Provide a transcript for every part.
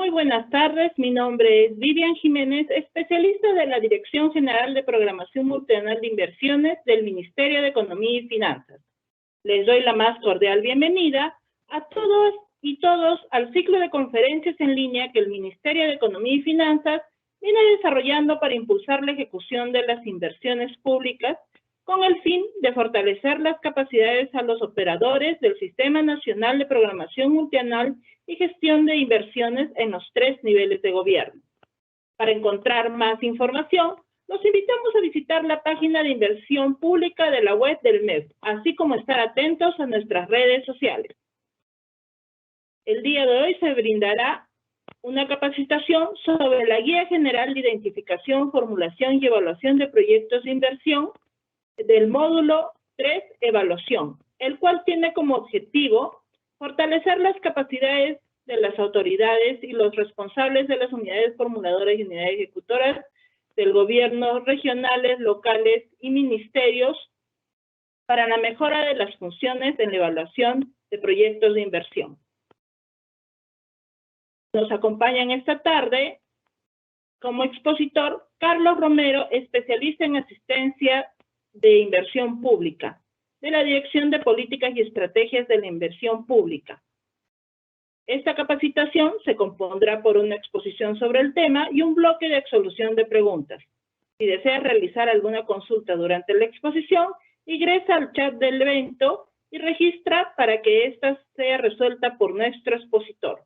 Muy buenas tardes, mi nombre es Vivian Jiménez, especialista de la Dirección General de Programación Multianual de Inversiones del Ministerio de Economía y Finanzas. Les doy la más cordial bienvenida a todos y todos al ciclo de conferencias en línea que el Ministerio de Economía y Finanzas viene desarrollando para impulsar la ejecución de las inversiones públicas con el fin de fortalecer las capacidades a los operadores del Sistema Nacional de Programación Multianual y Gestión de Inversiones en los 3 niveles de gobierno. Para encontrar más información, los invitamos a visitar la página de inversión pública de la web del MEF, así como estar atentos a nuestras redes sociales. El día de hoy se brindará una capacitación sobre la Guía General de Identificación, Formulación y Evaluación de Proyectos de Inversión del módulo 3, Evaluación, el cual tiene como objetivo fortalecer las capacidades de las autoridades y los responsables de las unidades formuladoras y unidades ejecutoras del gobierno regionales, locales y ministerios para la mejora de las funciones en la evaluación de proyectos de inversión. Nos acompañan esta tarde como expositor Carlos Romero, especialista en asistencia de inversión pública, de la Dirección de Políticas y Estrategias de la Inversión Pública. Esta capacitación se compondrá por una exposición sobre el tema y un bloque de solución de preguntas. Si desea realizar alguna consulta durante la exposición, ingresa al chat del evento y registra para que ésta sea resuelta por nuestro expositor.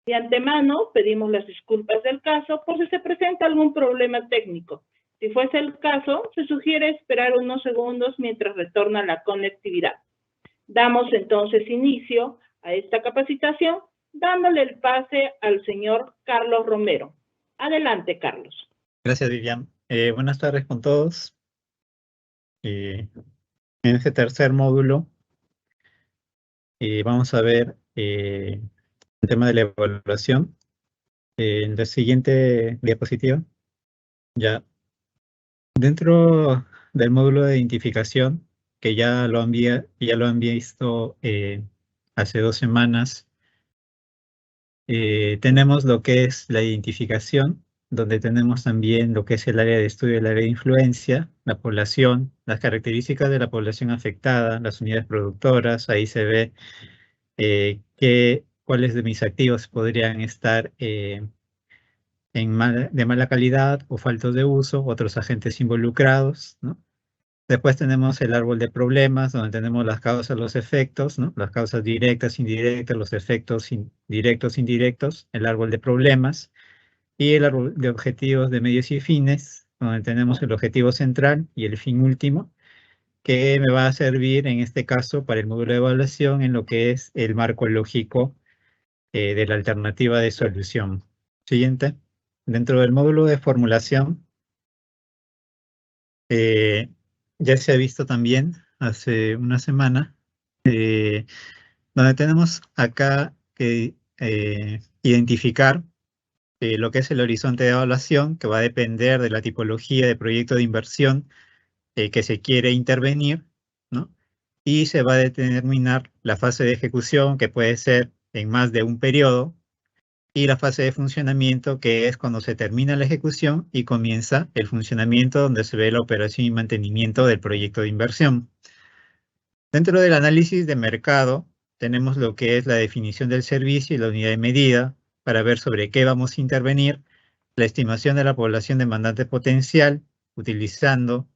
De antemano, pedimos las disculpas del caso por si se presenta algún problema técnico. Si fuese el caso, se sugiere esperar unos segundos mientras retorna la conectividad. Damos entonces inicio a esta capacitación, dándole el pase al señor Carlos Romero. Adelante, Carlos. Gracias, Vivian. Buenas tardes con todos. En este tercer módulo vamos a ver el tema de la evaluación. En la siguiente diapositiva, ya. Dentro del módulo de identificación, que ya lo han visto hace 2 semanas, tenemos lo que es la identificación, donde tenemos también lo que es el área de estudio, el área de influencia, la población, las características de la población afectada, las unidades productoras. Ahí se ve cuáles de mis activos podrían estar de mala calidad o faltos de uso, otros agentes involucrados, ¿no? Después tenemos el árbol de problemas, donde tenemos las causas, los efectos, ¿no? Las causas directas, indirectas, los efectos directos, indirectos, el árbol de problemas, y el árbol de objetivos de medios y fines, donde tenemos el objetivo central y el fin último, que me va a servir en este caso para el módulo de evaluación en lo que es el marco lógico de la alternativa de solución. Siguiente. Dentro del módulo de formulación, ya se ha visto también hace una semana, donde tenemos acá que identificar lo que es el horizonte de evaluación, que va a depender de la tipología de proyecto de inversión que se quiere intervenir, ¿no? Y se va a determinar la fase de ejecución, que puede ser en más de un periodo, y la fase de funcionamiento, que es cuando se termina la ejecución y comienza el funcionamiento, donde se ve la operación y mantenimiento del proyecto de inversión. Dentro del análisis de mercado, tenemos lo que es la definición del servicio y la unidad de medida, para ver sobre qué vamos a intervenir, la estimación de la población demandante potencial, utilizando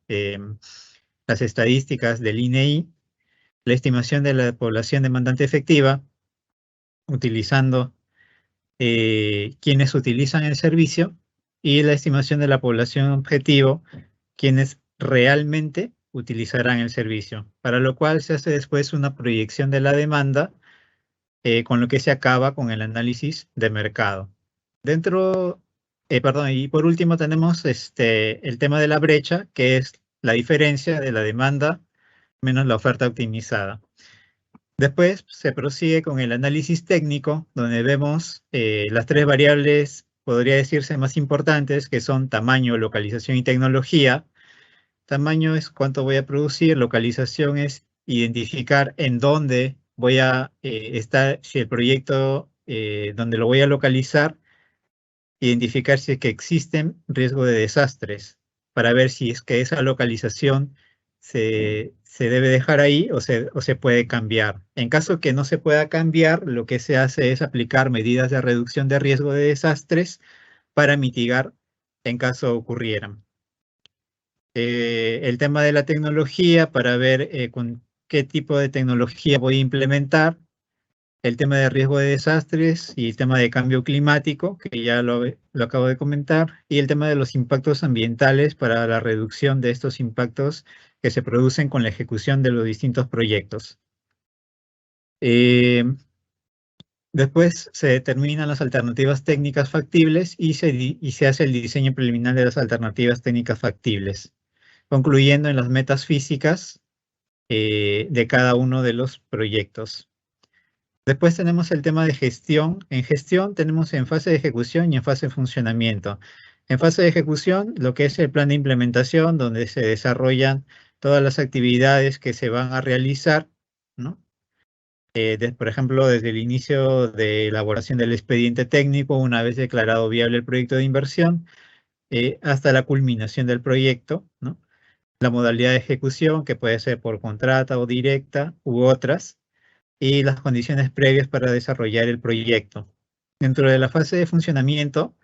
las estadísticas del INEI, la estimación de la población demandante efectiva, utilizando quienes utilizan el servicio, y la estimación de la población objetivo, quienes realmente utilizarán el servicio, para lo cual se hace después una proyección de la demanda, con lo que se acaba con el análisis de mercado. Y por último tenemos el tema de la brecha, que es la diferencia de la demanda menos la oferta optimizada. Después se prosigue con el análisis técnico, donde vemos las 3 variables, podría decirse, más importantes, que son tamaño, localización y tecnología. Tamaño es cuánto voy a producir, localización es identificar en dónde voy a estar, si el proyecto donde lo voy a localizar identificar si es que existen riesgos de desastres, para ver si es que esa localización se debe dejar ahí o se puede cambiar. En caso que no se pueda cambiar, lo que se hace es aplicar medidas de reducción de riesgo de desastres para mitigar en caso ocurrieran. El tema de la tecnología, para ver con qué tipo de tecnología voy a implementar, el tema de riesgo de desastres y el tema de cambio climático, que ya lo acabo de comentar, y el tema de los impactos ambientales para la reducción de estos impactos que se producen con la ejecución de los distintos proyectos. Después se determinan las alternativas técnicas factibles y se hace el diseño preliminar de las alternativas técnicas factibles, concluyendo en las metas físicas de cada uno de los proyectos. Después tenemos el tema de gestión. En gestión tenemos en fase de ejecución y en fase de funcionamiento. En fase de ejecución, lo que es el plan de implementación, donde se desarrollan todas las actividades que se van a realizar, ¿no? Por ejemplo, desde el inicio de elaboración del expediente técnico, una vez declarado viable el proyecto de inversión, hasta la culminación del proyecto, ¿no? La modalidad de ejecución, que puede ser por contrata o directa, u otras, y las condiciones previas para desarrollar el proyecto. Dentro de la fase de funcionamiento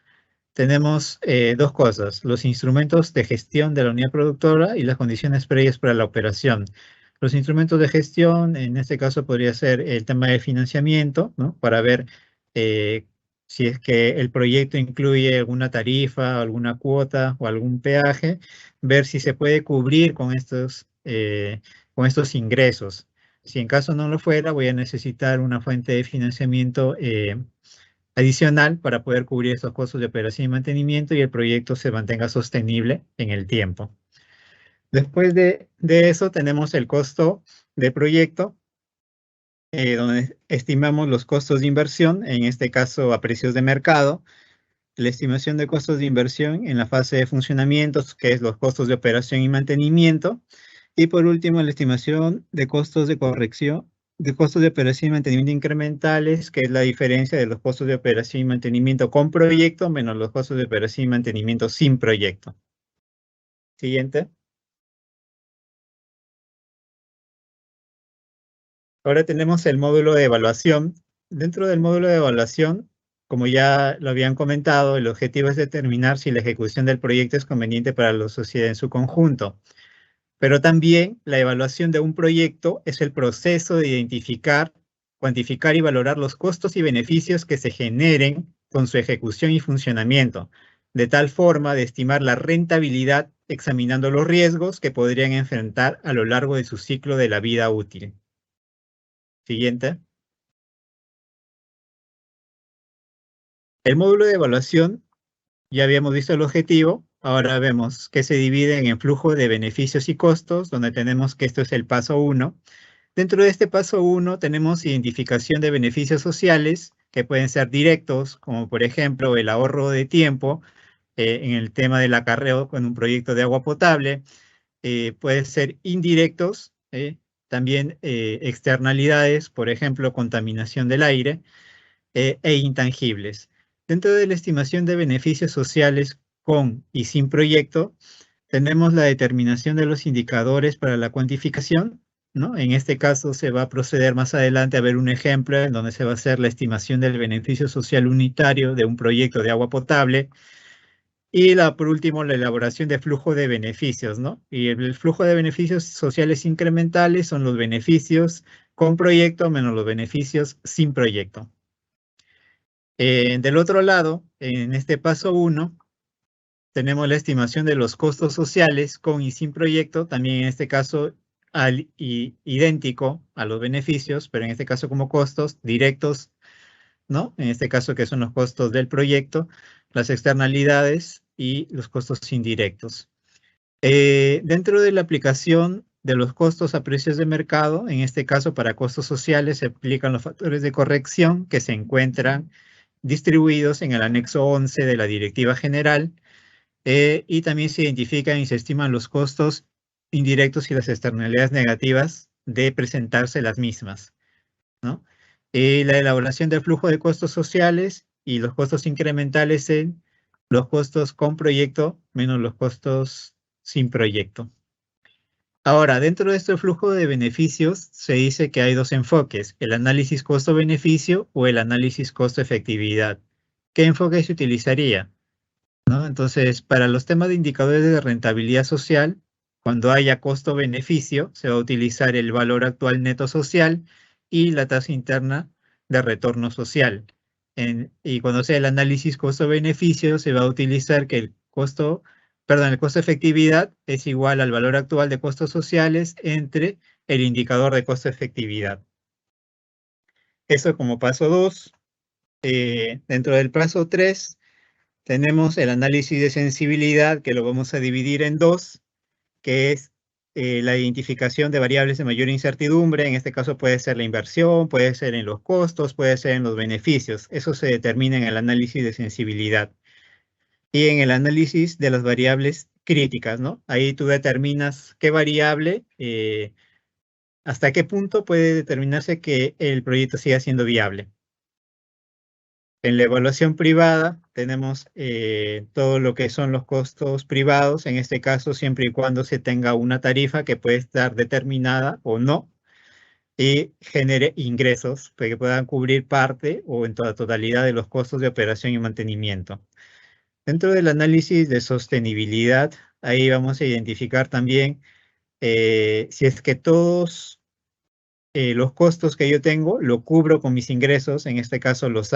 tenemos dos cosas: los instrumentos de gestión de la unidad productora y las condiciones previas para la operación. Los instrumentos de gestión, en este caso podría ser el tema de financiamiento, ¿no? Para ver si es que el proyecto incluye alguna tarifa, alguna cuota o algún peaje, ver si se puede cubrir con estos ingresos. Si en caso no lo fuera, voy a necesitar una fuente de financiamiento adicional para poder cubrir estos costos de operación y mantenimiento y el proyecto se mantenga sostenible en el tiempo. Después de eso tenemos el costo de proyecto, donde estimamos los costos de inversión, en este caso a precios de mercado, la estimación de costos de inversión en la fase de funcionamiento, que es los costos de operación y mantenimiento, y por último la estimación de costos de corrección, de costos de operación y mantenimiento incrementales, que es la diferencia de los costos de operación y mantenimiento con proyecto menos los costos de operación y mantenimiento sin proyecto. Siguiente. Ahora tenemos el módulo de evaluación. Dentro del módulo de evaluación, como ya lo habían comentado, el objetivo es determinar si la ejecución del proyecto es conveniente para la sociedad en su conjunto. Pero también la evaluación de un proyecto es el proceso de identificar, cuantificar y valorar los costos y beneficios que se generen con su ejecución y funcionamiento, de tal forma de estimar la rentabilidad examinando los riesgos que podrían enfrentar a lo largo de su ciclo de la vida útil. Siguiente. El módulo de evaluación, ya habíamos visto el objetivo, ahora vemos que se divide en flujo de beneficios y costos, donde tenemos que esto es el paso 1. Dentro de este paso 1 tenemos identificación de beneficios sociales que pueden ser directos, como por ejemplo el ahorro de tiempo en el tema del acarreo con un proyecto de agua potable. Pueden ser indirectos, también externalidades, por ejemplo contaminación del aire, e intangibles. Dentro de la estimación de beneficios sociales con y sin proyecto, tenemos la determinación de los indicadores para la cuantificación, ¿no? En este caso se va a proceder más adelante a ver un ejemplo en donde se va a hacer la estimación del beneficio social unitario de un proyecto de agua potable. Y por último, la elaboración de flujo de beneficios, ¿no? Y el flujo de beneficios sociales incrementales son los beneficios con proyecto menos los beneficios sin proyecto. Del otro lado, en este paso 1, tenemos la estimación de los costos sociales con y sin proyecto, también en este caso idéntico a los beneficios, pero en este caso como costos directos, ¿no? En este caso que son los costos del proyecto, las externalidades y los costos indirectos. Dentro de la aplicación de los costos a precios de mercado, en este caso para costos sociales se aplican los factores de corrección que se encuentran distribuidos en el anexo 11 de la Directiva General, y también se identifican y se estiman los costos indirectos y las externalidades negativas de presentarse las mismas, ¿no? La elaboración del flujo de costos sociales y los costos incrementales los costos con proyecto menos los costos sin proyecto. Ahora, dentro de este flujo de beneficios se dice que hay dos enfoques, el análisis costo-beneficio o el análisis costo-efectividad. ¿Qué enfoque se utilizaría? ¿No? Entonces, para los temas de indicadores de rentabilidad social, cuando haya costo-beneficio, se va a utilizar el valor actual neto social y la tasa interna de retorno social. Y cuando sea el análisis costo-beneficio, se va a utilizar que el costo-efectividad es igual al valor actual de costos sociales entre el indicador de costo-efectividad. Eso como paso 2. Dentro del paso 3, tenemos el análisis de sensibilidad, que lo vamos a dividir en dos, que es la identificación de variables de mayor incertidumbre. En este caso puede ser la inversión, puede ser en los costos, puede ser en los beneficios. Eso se determina en el análisis de sensibilidad. Y en el análisis de las variables críticas, ¿no? Ahí tú determinas qué variable, hasta qué punto puede determinarse que el proyecto siga siendo viable. En la evaluación privada tenemos todo lo que son los costos privados, en este caso siempre y cuando se tenga una tarifa que puede estar determinada o no y genere ingresos que puedan cubrir parte o en toda totalidad de los costos de operación y mantenimiento. Dentro del análisis de sostenibilidad, ahí vamos a identificar también si es que todos los costos que yo tengo lo cubro con mis ingresos, en este caso los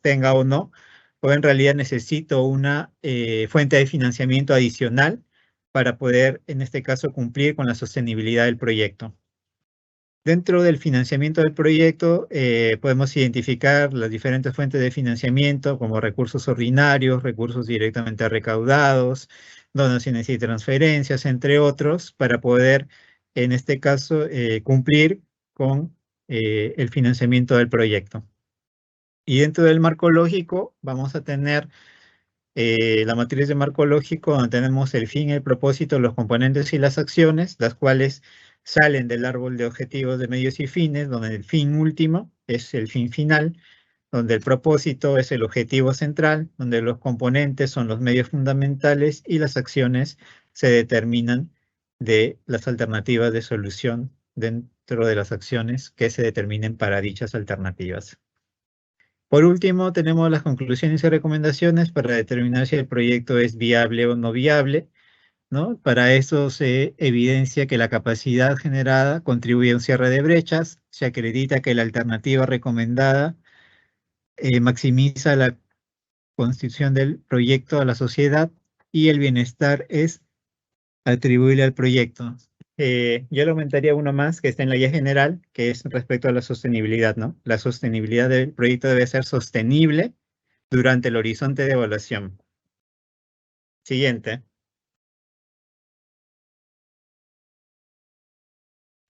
tenga o no, o en realidad necesito una fuente de financiamiento adicional para poder, en este caso, cumplir con la sostenibilidad del proyecto. Dentro del financiamiento del proyecto podemos identificar las diferentes fuentes de financiamiento como recursos ordinarios, recursos directamente recaudados, donaciones y transferencias, entre otros, para poder, en este caso, cumplir con el financiamiento del proyecto. Y dentro del marco lógico vamos a tener la matriz de marco lógico, donde tenemos el fin, el propósito, los componentes y las acciones, las cuales salen del árbol de objetivos de medios y fines, donde el fin último es el fin final, donde el propósito es el objetivo central, donde los componentes son los medios fundamentales y las acciones se determinan de las alternativas de solución dentro de las acciones que se determinen para dichas alternativas. Por último, tenemos las conclusiones y recomendaciones para determinar si el proyecto es viable o no viable, ¿no? Para eso se evidencia que la capacidad generada contribuye a un cierre de brechas, se acredita que la alternativa recomendada maximiza la constitución del proyecto a la sociedad y el bienestar es atribuible al proyecto. Yo le aumentaría uno más que está en la guía general, que es respecto a la sostenibilidad, ¿no? La sostenibilidad del proyecto debe ser sostenible durante el horizonte de evaluación. Siguiente.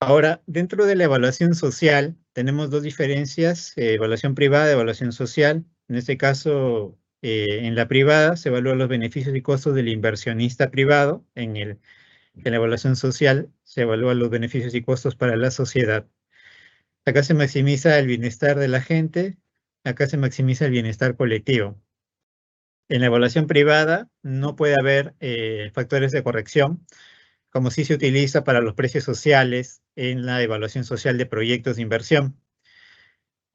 Ahora, dentro de la evaluación social, tenemos dos diferencias, evaluación privada y evaluación social. En este caso, en la privada se evalúan los beneficios y costos del inversionista privado. En la evaluación social se evalúan los beneficios y costos para la sociedad. Acá se maximiza el bienestar de la gente, acá se maximiza el bienestar colectivo. En la evaluación privada no puede haber factores de corrección, como sí se utiliza para los precios sociales en la evaluación social de proyectos de inversión.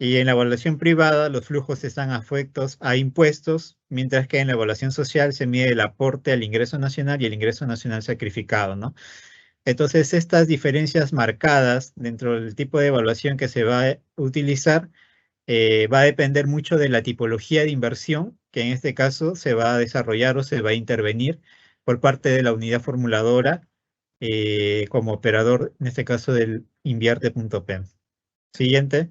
Y en la evaluación privada los flujos están afectos a impuestos, mientras que en la evaluación social se mide el aporte al ingreso nacional y el ingreso nacional sacrificado, ¿no? Entonces, estas diferencias marcadas dentro del tipo de evaluación que se va a utilizar va a depender mucho de la tipología de inversión que en este caso se va a desarrollar o se va a intervenir por parte de la unidad formuladora como operador, en este caso del invierte.pem. Siguiente.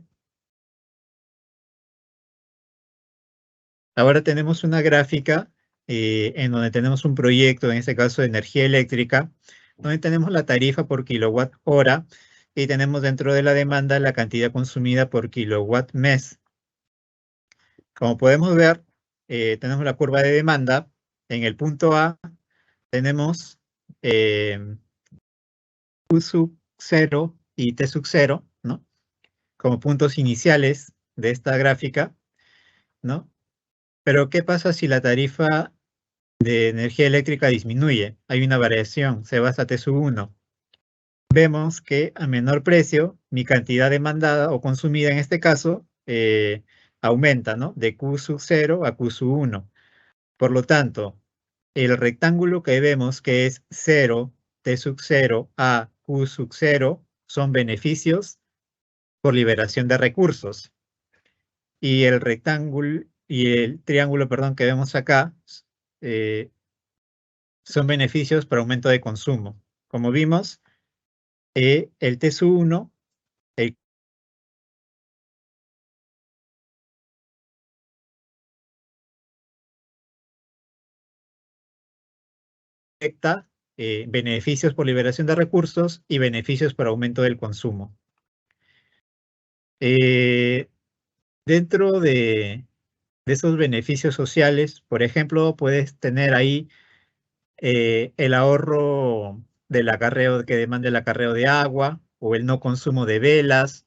Ahora tenemos una gráfica en donde tenemos un proyecto, en este caso de energía eléctrica, donde tenemos la tarifa por kilowatt hora y tenemos dentro de la demanda la cantidad consumida por kilowatt mes. Como podemos ver, tenemos la curva de demanda. En el punto A tenemos U sub 0 y T sub 0, ¿no? Como puntos iniciales de esta gráfica, ¿no? Pero ¿qué pasa si la tarifa de energía eléctrica disminuye. Hay una variación, se va hasta T sub 1. Vemos que a menor precio, mi cantidad demandada o consumida en este caso aumenta, ¿no? De Q sub 0 a Q sub 1. Por lo tanto, el rectángulo que vemos que es 0, T sub 0 a Q sub 0 son beneficios por liberación de recursos. Y el rectángulo y el triángulo, perdón, que vemos acá son beneficios por aumento de consumo. Como vimos, el T sub 1 afecta beneficios por liberación de recursos y beneficios por aumento del consumo. Dentro de esos beneficios sociales, por ejemplo, puedes tener ahí el ahorro del acarreo que demanda el acarreo de agua o el no consumo de velas,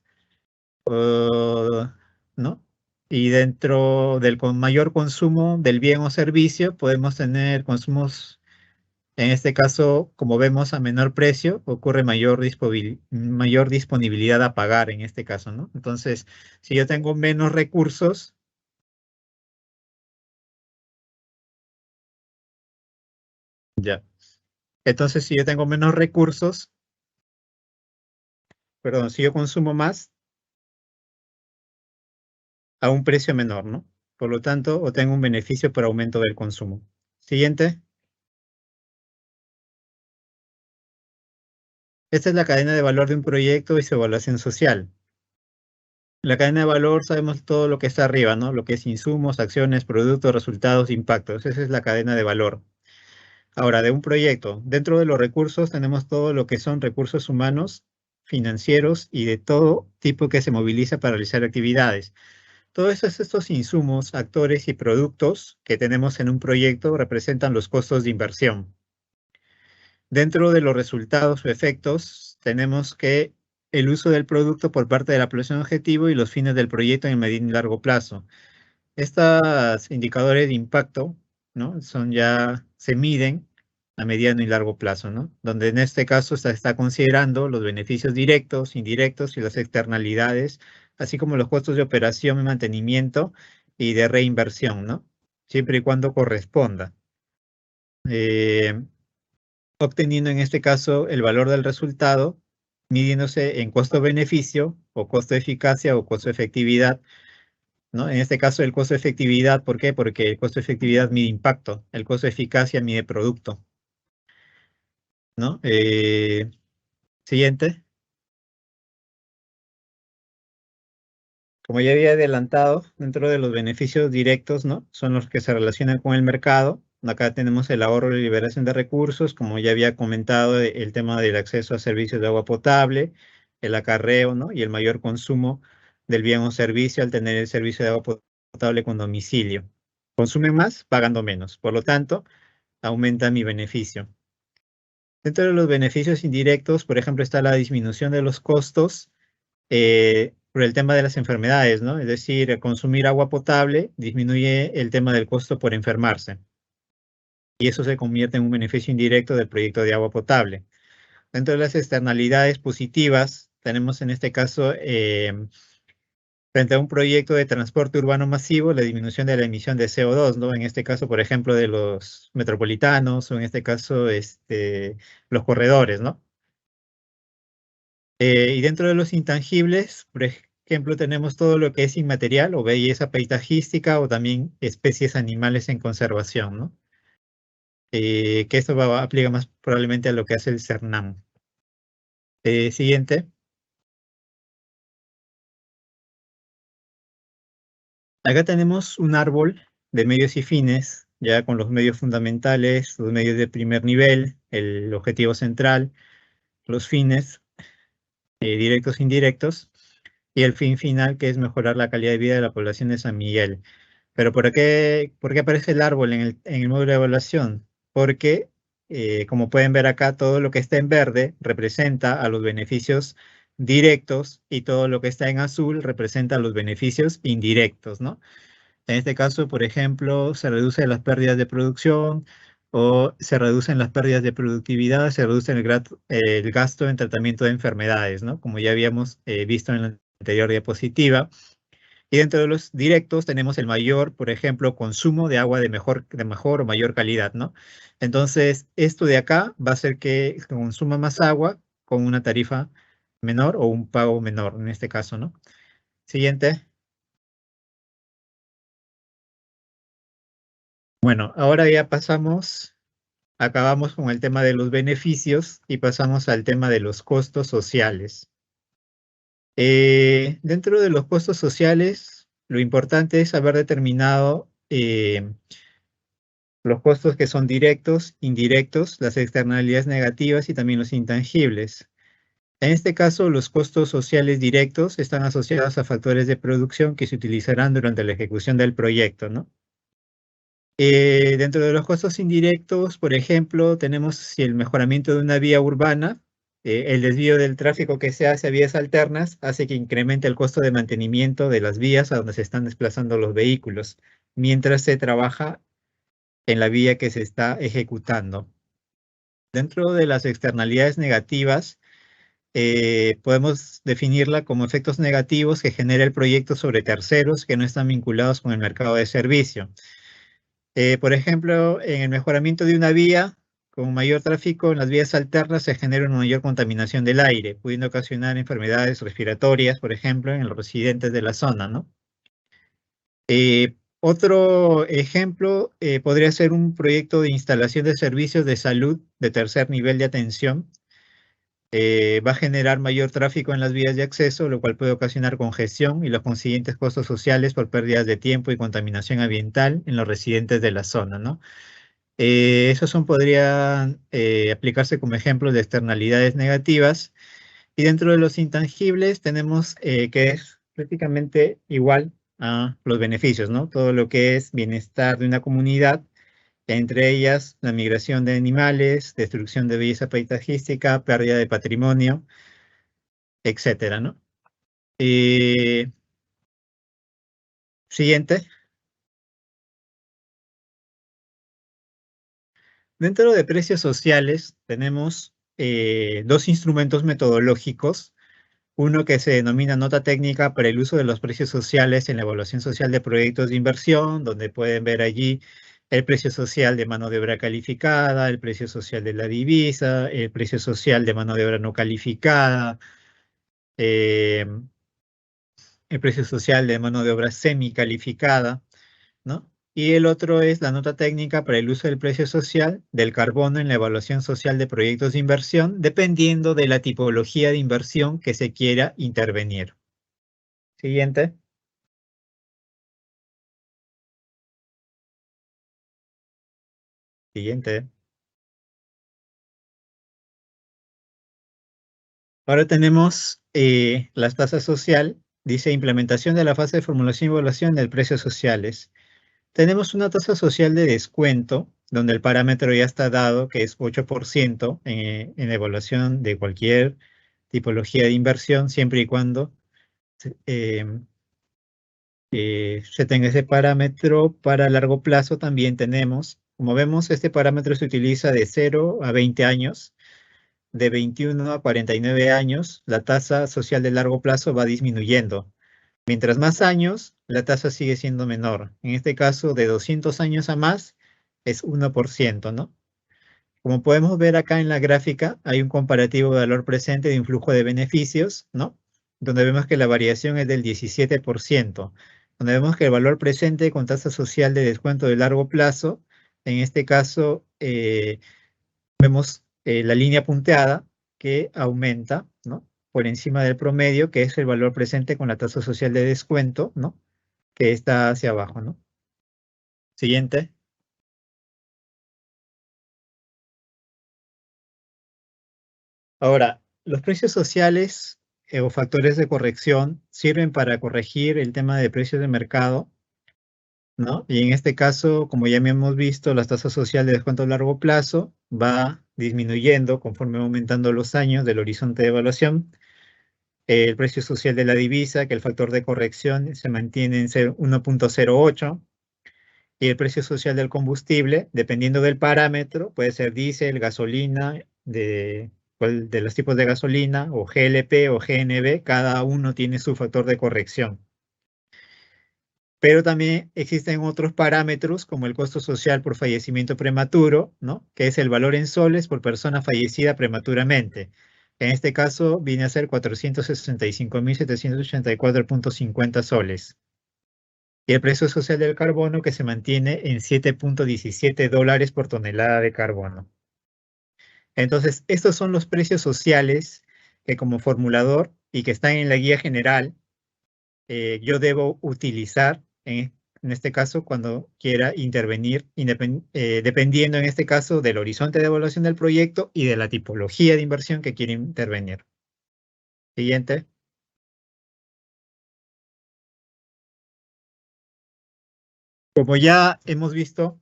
¿no? Y dentro del mayor consumo del bien o servicio podemos tener consumos, en este caso, como vemos, a menor precio, ocurre mayor disponibilidad a pagar en este caso, ¿no? Entonces, si yo tengo menos recursos, ya. Entonces, si yo tengo menos recursos, perdón, si yo consumo más, a un precio menor, ¿no? Por lo tanto, obtengo un beneficio por aumento del consumo. Siguiente. Esta es la cadena de valor de un proyecto y su evaluación social. La cadena de valor sabemos todo lo que está arriba, ¿no? Lo que es insumos, acciones, productos, resultados, impactos. Esa es la cadena de valor. Ahora, de un proyecto, dentro de los recursos tenemos todo lo que son recursos humanos, financieros y de todo tipo que se moviliza para realizar actividades. Todos estos insumos, actores y productos que tenemos en un proyecto representan los costos de inversión. Dentro de los resultados o efectos, tenemos que el uso del producto por parte de la población objetivo y los fines del proyecto en mediano y largo plazo. Estos indicadores de impacto, ¿no? Se miden a mediano y largo plazo, ¿no? Donde en este caso se está considerando los beneficios directos, indirectos y las externalidades, así como los costos de operación y mantenimiento y de reinversión, ¿no? Siempre y cuando corresponda. Obteniendo en este caso el valor del resultado, midiéndose en costo-beneficio o costo-eficacia o costo-efectividad, ¿no? En este caso el costo-efectividad, ¿por qué? Porque el costo-efectividad mide impacto, el costo-eficacia mide producto, ¿no? Siguiente. Como ya había adelantado, dentro de los beneficios directos, ¿no? Son los que se relacionan con el mercado. Acá tenemos el ahorro y liberación de recursos, como ya había comentado, el tema del acceso a servicios de agua potable, el acarreo, ¿no? Y el mayor consumo del bien o servicio al tener el servicio de agua potable con domicilio. Consumen más, pagando menos. Por lo tanto, aumenta mi beneficio. Dentro de los beneficios indirectos, por ejemplo, está la disminución de los costos por el tema de las enfermedades, ¿no? Es decir, consumir agua potable disminuye el tema del costo por enfermarse. Y eso se convierte en un beneficio indirecto del proyecto de agua potable. Dentro de las externalidades positivas, tenemos en este caso, frente a un proyecto de transporte urbano masivo, la disminución de la emisión de CO2, ¿no? En este caso, por ejemplo, de los metropolitanos, o en este caso, los corredores, ¿no? Y dentro de los intangibles, por ejemplo, tenemos todo lo que es inmaterial o belleza paisajística o también especies animales en conservación, ¿no? Que esto aplica más probablemente a lo que hace el CERNAM. Siguiente. Acá tenemos un árbol de medios y fines, ya con los medios fundamentales, los medios de primer nivel, el objetivo central, los fines directos e indirectos, y el fin final, que es mejorar la calidad de vida de la población de San Miguel. Pero por qué aparece el árbol en el módulo de evaluación? Porque, como pueden ver acá, todo lo que está en verde representa a los beneficios directos y todo lo que está en azul representa a los beneficios indirectos, ¿no? En este caso, por ejemplo, se reduce las pérdidas de producción, o se reducen las pérdidas de productividad, se reduce el gasto en tratamiento de enfermedades, ¿no? Como ya habíamos visto en la anterior diapositiva. Y dentro de los directos tenemos el mayor, por ejemplo, consumo de agua de mejor o mayor calidad, ¿no? Entonces, esto de acá va a hacer que se consuma más agua con una tarifa menor o un pago menor, en este caso, ¿no? Siguiente. Bueno, ahora ya acabamos con el tema de los beneficios y pasamos al tema de los costos sociales. Dentro de los costos sociales, lo importante es haber determinado los costos que son directos, indirectos, las externalidades negativas y también los intangibles. En este caso, los costos sociales directos están asociados a factores de producción que se utilizarán durante la ejecución del proyecto, ¿no? Dentro de los costos indirectos, por ejemplo, tenemos si el mejoramiento de una vía urbana, el desvío del tráfico que se hace a vías alternas hace que incremente el costo de mantenimiento de las vías a donde se están desplazando los vehículos, mientras se trabaja en la vía que se está ejecutando. Dentro de las externalidades negativas, podemos definirla como efectos negativos que genera el proyecto sobre terceros que no están vinculados con el mercado de servicio. Por ejemplo, en el mejoramiento de una vía, con mayor tráfico en las vías alternas se genera una mayor contaminación del aire, pudiendo ocasionar enfermedades respiratorias, por ejemplo, en los residentes de la zona, ¿no? Otro ejemplo podría ser un proyecto de instalación de servicios de salud de tercer nivel de atención. Va a generar mayor tráfico en las vías de acceso, lo cual puede ocasionar congestión y los consiguientes costos sociales por pérdidas de tiempo y contaminación ambiental en los residentes de la zona, ¿no? Esos podrían aplicarse como ejemplos de externalidades negativas. Y dentro de los intangibles tenemos que es prácticamente igual a los beneficios, ¿no? Todo lo que es bienestar de una comunidad, entre ellas la migración de animales, destrucción de belleza paisajística, pérdida de patrimonio, etcétera, ¿no? Siguiente. Dentro de precios sociales tenemos dos instrumentos metodológicos. Uno que se denomina nota técnica para el uso de los precios sociales en la evaluación social de proyectos de inversión, donde pueden ver allí el precio social de mano de obra calificada, el precio social de la divisa, el precio social de mano de obra no calificada, eh, el precio social de mano de obra semicalificada, ¿no? Y el otro es la nota técnica para el uso del precio social del carbono en la evaluación social de proyectos de inversión, dependiendo de la tipología de inversión que se quiera intervenir. Siguiente. Siguiente. Ahora tenemos las tasas social. Dice implementación de la fase de formulación y evaluación de precios sociales. Tenemos una tasa social de descuento, donde el parámetro ya está dado, que es 8% en evaluación de cualquier tipología de inversión, siempre y cuando eh, se tenga ese parámetro. Para largo plazo también tenemos, como vemos, este parámetro se utiliza de 0 a 20 años. De 21 a 49 años, la tasa social de largo plazo va disminuyendo. Mientras más años, la tasa sigue siendo menor. En este caso, de 200 años a más, es 1%, ¿no? Como podemos ver acá en la gráfica, hay un comparativo de valor presente de un flujo de beneficios, ¿no? Donde vemos que la variación es del 17%. Donde vemos que el valor presente con tasa social de descuento de largo plazo, en este caso, vemos la línea punteada que aumenta, ¿no? Por encima del promedio, que es el valor presente con la tasa social de descuento, ¿no? Que está hacia abajo, ¿no? Siguiente. Ahora, los precios sociales o factores de corrección sirven para corregir el tema de precios de mercado, ¿no? Y en este caso, como ya hemos visto, la tasa social de descuento a largo plazo va disminuyendo conforme va aumentando los años del horizonte de evaluación. El precio social de la divisa, que el factor de corrección se mantiene en 1.08, Y el precio social del combustible, dependiendo del parámetro, puede ser diésel, gasolina, de los tipos de gasolina, o GLP o GNB, cada uno tiene su factor de corrección. Pero también existen otros parámetros como el costo social por fallecimiento prematuro, ¿no? Que es el valor en soles por persona fallecida prematuramente. En este caso viene a ser 465.784.50 soles. Y el precio social del carbono que se mantiene en $7.17 por tonelada de carbono. Entonces, estos son los precios sociales que como formulador y que están en la guía general yo debo utilizar en este caso cuando quiera intervenir, dependiendo en este caso del horizonte de evaluación del proyecto y de la tipología de inversión que quiere intervenir. Siguiente. Como ya hemos visto,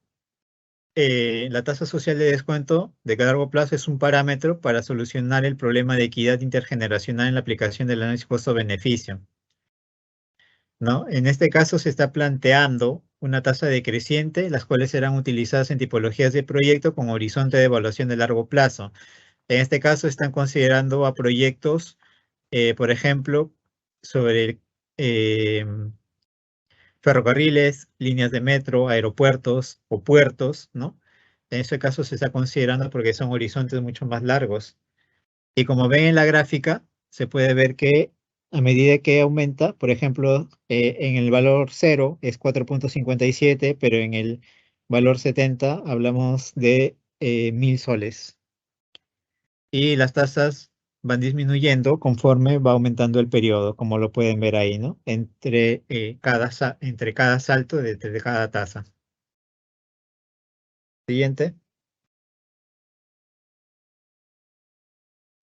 la tasa social de descuento de largo plazo es un parámetro para solucionar el problema de equidad intergeneracional en la aplicación del análisis costo-beneficio, ¿no? En este caso se está planteando una tasa decreciente, las cuales serán utilizadas en tipologías de proyecto con horizonte de evaluación de largo plazo. En este caso están considerando a proyectos, por ejemplo, sobre eh, ferrocarriles, líneas de metro, aeropuertos o puertos, ¿no? En ese caso se está considerando porque son horizontes mucho más largos. Y como ven en la gráfica, se puede ver que a medida que aumenta, por ejemplo, en el valor 0 es 4.57, pero en el valor 70 hablamos de 1.000 soles. Y las tasas van disminuyendo conforme va aumentando el periodo, como lo pueden ver ahí, ¿no? Entre cada salto de cada tasa. Siguiente.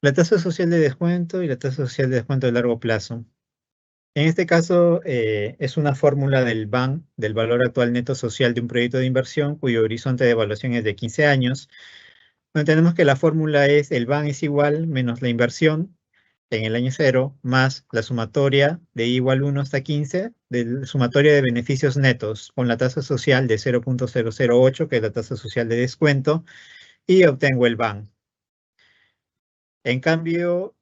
La tasa social de descuento y la tasa social de descuento de largo plazo. En este caso, es una fórmula del BAN, del valor actual neto social de un proyecto de inversión, cuyo horizonte de evaluación es de 15 años. Tenemos que la fórmula es el BAN es igual menos la inversión en el año 0 más la sumatoria de igual 1 hasta 15 de sumatoria de beneficios netos con la tasa social de 0.008, que es la tasa social de descuento, y obtengo el BAN. En cambio,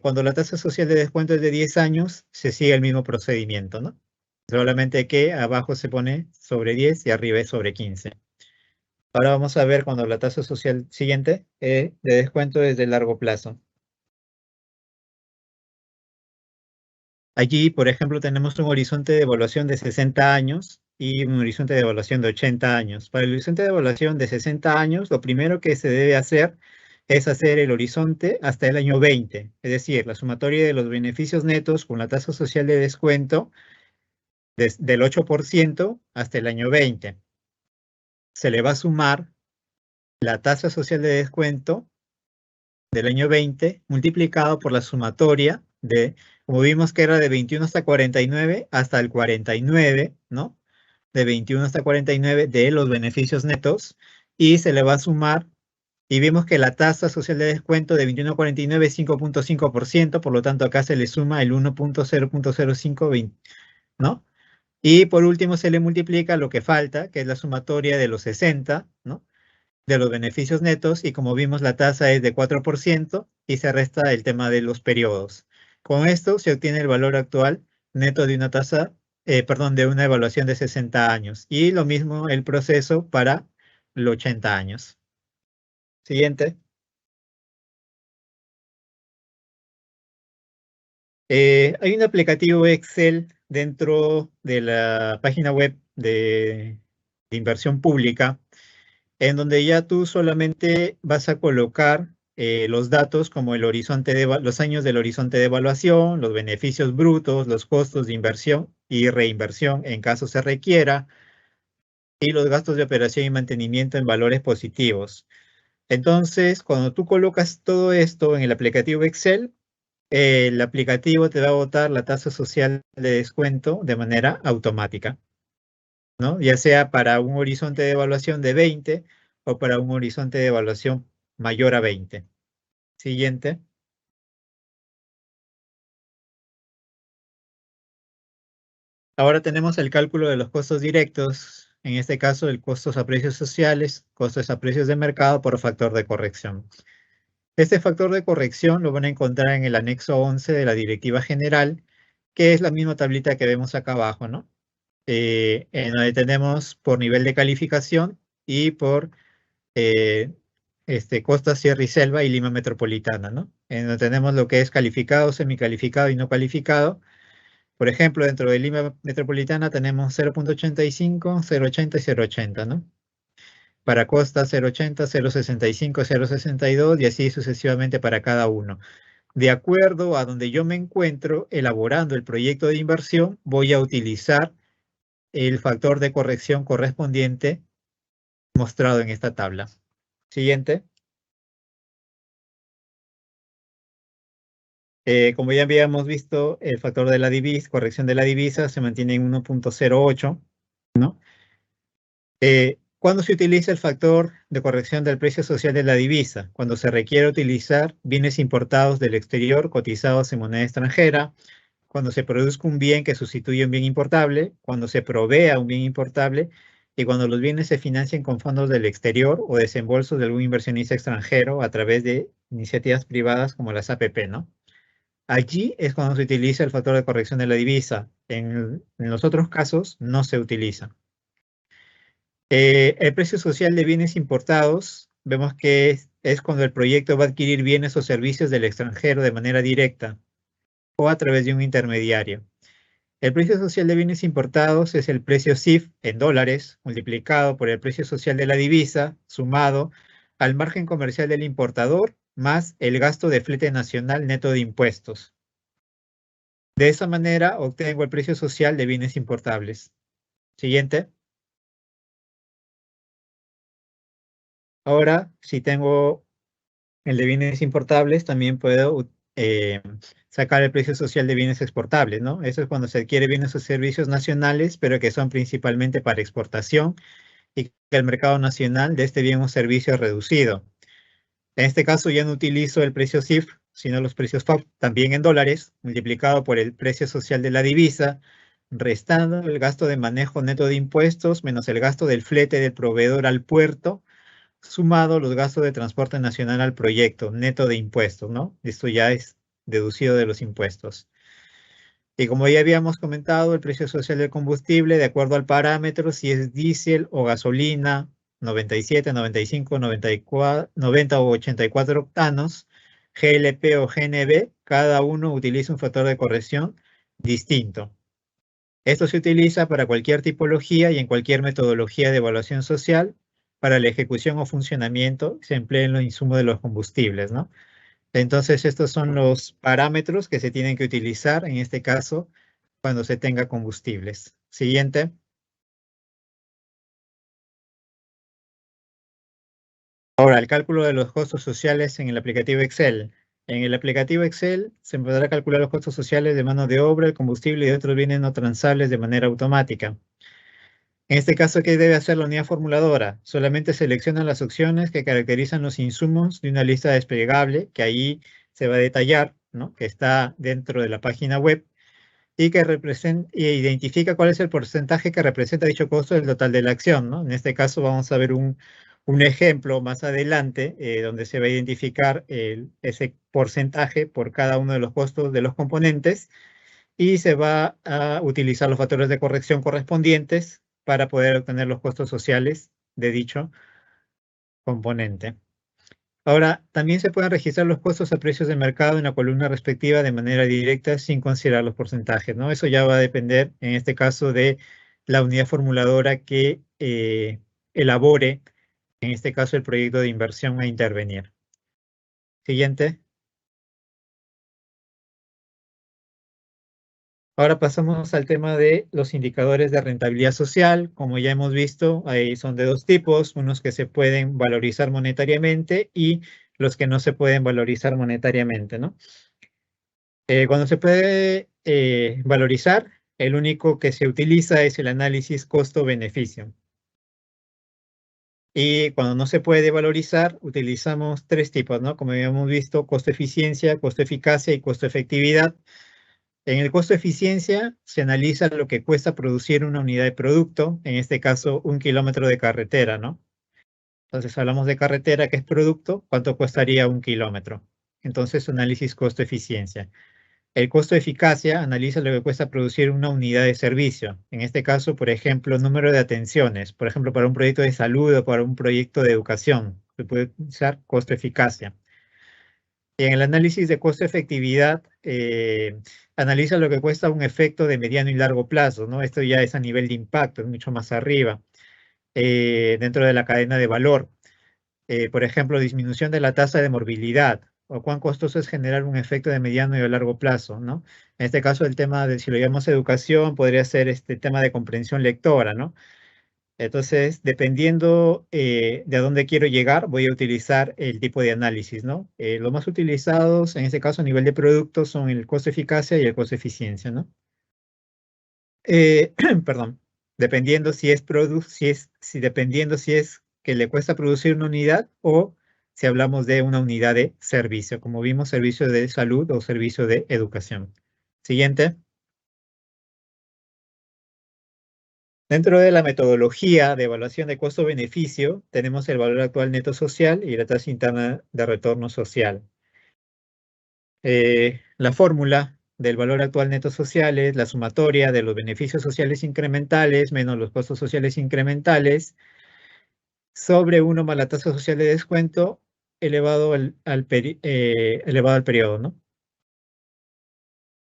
cuando la tasa social de descuento es de 10 años, se sigue el mismo procedimiento, ¿no? Solamente que abajo se pone sobre 10 y arriba es sobre 15. Ahora vamos a ver cuando la tasa social siguiente de descuento es de largo plazo. Allí, por ejemplo, tenemos un horizonte de evaluación de 60 años y un horizonte de evaluación de 80 años. Para el horizonte de evaluación de 60 años, lo primero que se debe hacer es hacer el horizonte hasta el año 20, es decir, la sumatoria de los beneficios netos con la tasa social de descuento del 8% hasta el año 20. Se le va a sumar la tasa social de descuento del año 20 multiplicado por la sumatoria como vimos que era de 21 hasta 49, hasta el 49, ¿no? De 21 hasta 49 de los beneficios netos, y se le va a sumar, y vimos que la tasa social de descuento de 21 a 49 es 5.5%, por lo tanto acá se le suma el 1.00520, ¿no? Y por último se le multiplica lo que falta, que es la sumatoria de los 60, ¿no? De los beneficios netos, y como vimos la tasa es de 4% y se resta el tema de los periodos. Con esto se obtiene el valor actual neto de una tasa, de una evaluación de 60 años, y lo mismo el proceso para los 80 años. Siguiente. Hay un aplicativo Excel dentro de la página web de inversión pública, en donde ya tú solamente vas a colocar los datos como los años del horizonte de evaluación, los beneficios brutos, los costos de inversión y reinversión en caso se requiera, y los gastos de operación y mantenimiento en valores positivos. Entonces, cuando tú colocas todo esto en el aplicativo Excel, el aplicativo te va a botar la tasa social de descuento de manera automática, ¿no? Ya sea para un horizonte de evaluación de 20 o para un horizonte de evaluación mayor a 20. Siguiente. Ahora tenemos el cálculo de los costos directos En este caso, el costos a precios sociales, costos a precios de mercado por factor de corrección. Este factor de corrección lo van a encontrar en el anexo 11 de la Directiva General, que es la misma tablita que vemos acá abajo, ¿no? En donde tenemos por nivel de calificación y por Costa, Sierra y Selva y Lima Metropolitana, ¿no? En donde tenemos lo que es calificado, semicalificado y no calificado. Por ejemplo, dentro de Lima Metropolitana tenemos 0.85, 0.80 y 0.80, ¿no? Para Costa 0.80, 0.65, 0.62 y así sucesivamente para cada uno. De acuerdo a donde yo me encuentro elaborando el proyecto de inversión, voy a utilizar el factor de corrección correspondiente mostrado en esta tabla. Siguiente. Como ya habíamos visto, el factor de la divisa, corrección de la divisa, se mantiene en 1.08, ¿no? ¿Cuándo se utiliza el factor de corrección del precio social de la divisa? Cuando se requiere utilizar bienes importados del exterior cotizados en moneda extranjera, cuando se produzca un bien que sustituye un bien importable, cuando se provea un bien importable y cuando los bienes se financien con fondos del exterior o desembolsos de algún inversionista extranjero a través de iniciativas privadas como las APP, ¿no? Allí es cuando se utiliza el factor de corrección de la divisa. En los otros casos no se utiliza. El precio social de bienes importados, vemos que es cuando el proyecto va a adquirir bienes o servicios del extranjero de manera directa o a través de un intermediario. El precio social de bienes importados es el precio CIF en dólares multiplicado por el precio social de la divisa sumado al margen comercial del importador más el gasto de flete nacional neto de impuestos. De esa manera obtengo el precio social de bienes importables. Siguiente. Ahora, si tengo el de bienes importables, también puedo sacar el precio social de bienes exportables, ¿no? Eso es cuando se adquiere bienes o servicios nacionales, pero que son principalmente para exportación y que el mercado nacional de este bien o servicio es reducido. En este caso ya no utilizo el precio CIF, sino los precios FOB, también en dólares, multiplicado por el precio social de la divisa, restando el gasto de manejo neto de impuestos menos el gasto del flete del proveedor al puerto, sumado los gastos de transporte nacional al proyecto, neto de impuestos, ¿no? Esto ya es deducido de los impuestos. Y como ya habíamos comentado, el precio social del combustible, de acuerdo al parámetro, si es diésel o gasolina, 97, 95, 94, 90 o 84 octanos, GLP o GNB, cada uno utiliza un factor de corrección distinto. Esto se utiliza para cualquier tipología y en cualquier metodología de evaluación social para la ejecución o funcionamiento se emplean los insumos de los combustibles, ¿no? Entonces, estos son los parámetros que se tienen que utilizar, en este caso, cuando se tenga combustibles. Siguiente. Ahora, el cálculo de los costos sociales en el aplicativo Excel. En el aplicativo Excel se podrá calcular los costos sociales de mano de obra, el combustible y otros bienes no transables de manera automática. En este caso, ¿qué debe hacer la unidad formuladora? Solamente selecciona las opciones que caracterizan los insumos de una lista desplegable, que ahí se va a detallar, ¿no? Que está dentro de la página web, y que identifica cuál es el porcentaje que representa dicho costo del total de la acción, ¿no? En este caso vamos a ver un ejemplo más adelante, donde se va a identificar ese porcentaje por cada uno de los costos de los componentes, y se va a utilizar los factores de corrección correspondientes para poder obtener los costos sociales de dicho componente. Ahora, también se pueden registrar los costos a precios de mercado en la columna respectiva de manera directa sin considerar los porcentajes, ¿no? Eso ya va a depender, en este caso, de la unidad formuladora que elabore, en este caso, el proyecto de inversión a intervenir. Siguiente. Ahora pasamos al tema de los indicadores de rentabilidad social. Como ya hemos visto, ahí son de dos tipos, unos que se pueden valorizar monetariamente y los que no se pueden valorizar monetariamente, ¿no? Cuando se puede valorizar, el único que se utiliza es el análisis costo-beneficio. Y cuando no se puede valorizar, utilizamos tres tipos, ¿no? Como habíamos visto, costo-eficiencia, costo-eficacia y costo-efectividad. En el costo de eficiencia se analiza lo que cuesta producir una unidad de producto, en este caso 1 kilómetro de carretera, ¿no? Entonces hablamos de carretera, que es producto, ¿cuánto costaría 1 kilómetro? Entonces análisis costo-eficiencia. El costo de eficacia analiza lo que cuesta producir una unidad de servicio. En este caso, por ejemplo, número de atenciones. Por ejemplo, para un proyecto de salud o para un proyecto de educación. Se puede usar costo-eficacia. En el análisis de costo-efectividad, analiza lo que cuesta un efecto de mediano y largo plazo, ¿no? Esto ya es a nivel de impacto, es mucho más arriba, dentro de la cadena de valor. Por ejemplo, disminución de la tasa de morbilidad, o cuán costoso es generar un efecto de mediano y a largo plazo, ¿no? En este caso, el tema de, si lo llamamos educación, podría ser este tema de comprensión lectora, ¿no? Entonces, dependiendo de a dónde quiero llegar, voy a utilizar el tipo de análisis, ¿no? Los más utilizados, en este caso, a nivel de productos, son el costo-eficacia y el costo-eficiencia, ¿no? Perdón, dependiendo dependiendo si es que le cuesta producir una unidad o si hablamos de una unidad de servicio, como vimos, servicio de salud o servicio de educación. Siguiente. Dentro de la metodología de evaluación de costo-beneficio, tenemos el valor actual neto social y la tasa interna de retorno social. La fórmula del valor actual neto social es la sumatoria de los beneficios sociales incrementales menos los costos sociales incrementales sobre 1 más la tasa social de descuento elevado al periodo, ¿no?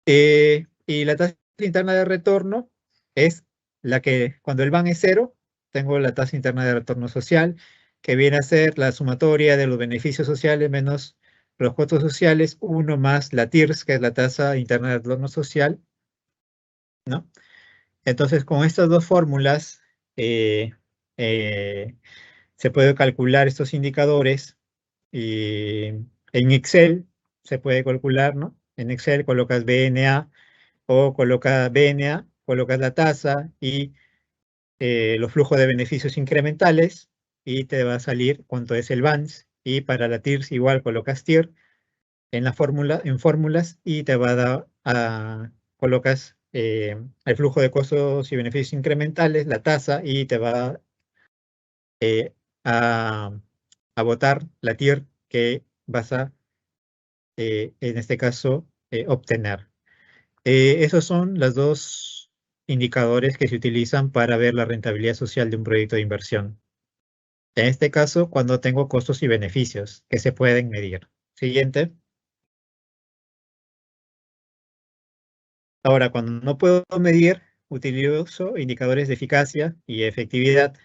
Y la tasa interna de retorno es la que, cuando el van es 0, tengo la tasa interna de retorno social, que viene a ser la sumatoria de los beneficios sociales menos los costos sociales, 1 más la TIRS, que es la tasa interna de retorno social, ¿no? Entonces, con estas dos fórmulas, se puede calcular estos indicadores y en Excel se puede calcular, ¿no? En Excel colocas BNA o colocas BNA, colocas la tasa y los flujos de beneficios incrementales y te va a salir cuánto es el BANS, y para la TIRS igual colocas TIR en la fórmula, en fórmulas, y te va a dar, colocas el flujo de costos y beneficios incrementales, la tasa, y te va eh, a, a botar la TIR que vas a, en este caso, obtener. Esos son los dos indicadores que se utilizan para ver la rentabilidad social de un proyecto de inversión. En este caso, cuando tengo costos y beneficios que se pueden medir. Siguiente. Ahora, cuando no puedo medir, utilizo indicadores de eficacia y efectividad.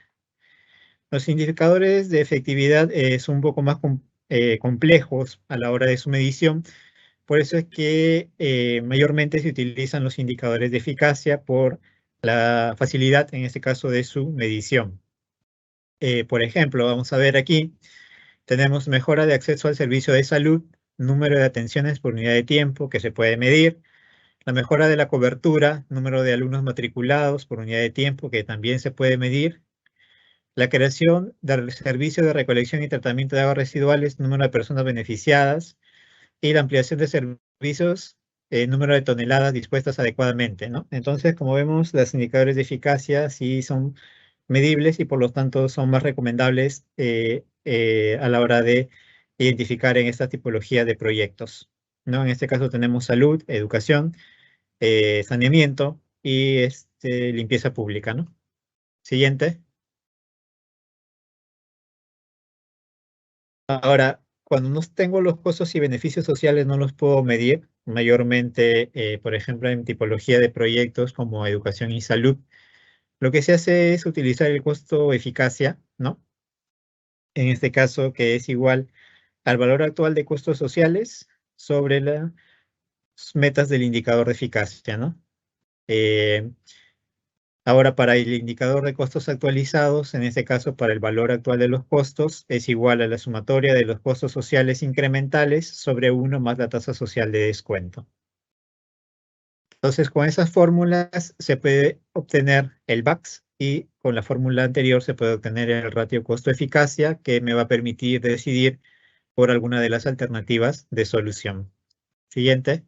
Los indicadores de efectividad son un poco más complejos a la hora de su medición. Por eso es que mayormente se utilizan los indicadores de eficacia por la facilidad, en este caso, de su medición. Por ejemplo, vamos a ver aquí, tenemos mejora de acceso al servicio de salud, número de atenciones por unidad de tiempo que se puede medir, la mejora de la cobertura, número de alumnos matriculados por unidad de tiempo que también se puede medir, la creación del servicio de recolección y tratamiento de aguas residuales, número de personas beneficiadas, y la ampliación de servicios, número de toneladas dispuestas adecuadamente, ¿no? Entonces, como vemos, los indicadores de eficacia sí son medibles y por lo tanto son más recomendables a la hora de identificar en esta tipología de proyectos, ¿no? En este caso tenemos salud, educación, saneamiento y limpieza pública, ¿no? Siguiente. Ahora, cuando no tengo los costos y beneficios sociales, no los puedo medir. Mayormente, por ejemplo, en tipología de proyectos como educación y salud, lo que se hace es utilizar el costo-eficacia, ¿no? En este caso, que es igual al valor actual de costos sociales sobre las metas del indicador de eficacia, ¿no? Eh, Ahora, para el indicador de costos actualizados, en este caso para el valor actual de los costos, es igual a la sumatoria de los costos sociales incrementales sobre 1 más la tasa social de descuento. Entonces, con esas fórmulas se puede obtener el VAX y con la fórmula anterior se puede obtener el ratio costo-eficacia que me va a permitir decidir por alguna de las alternativas de solución. Siguiente.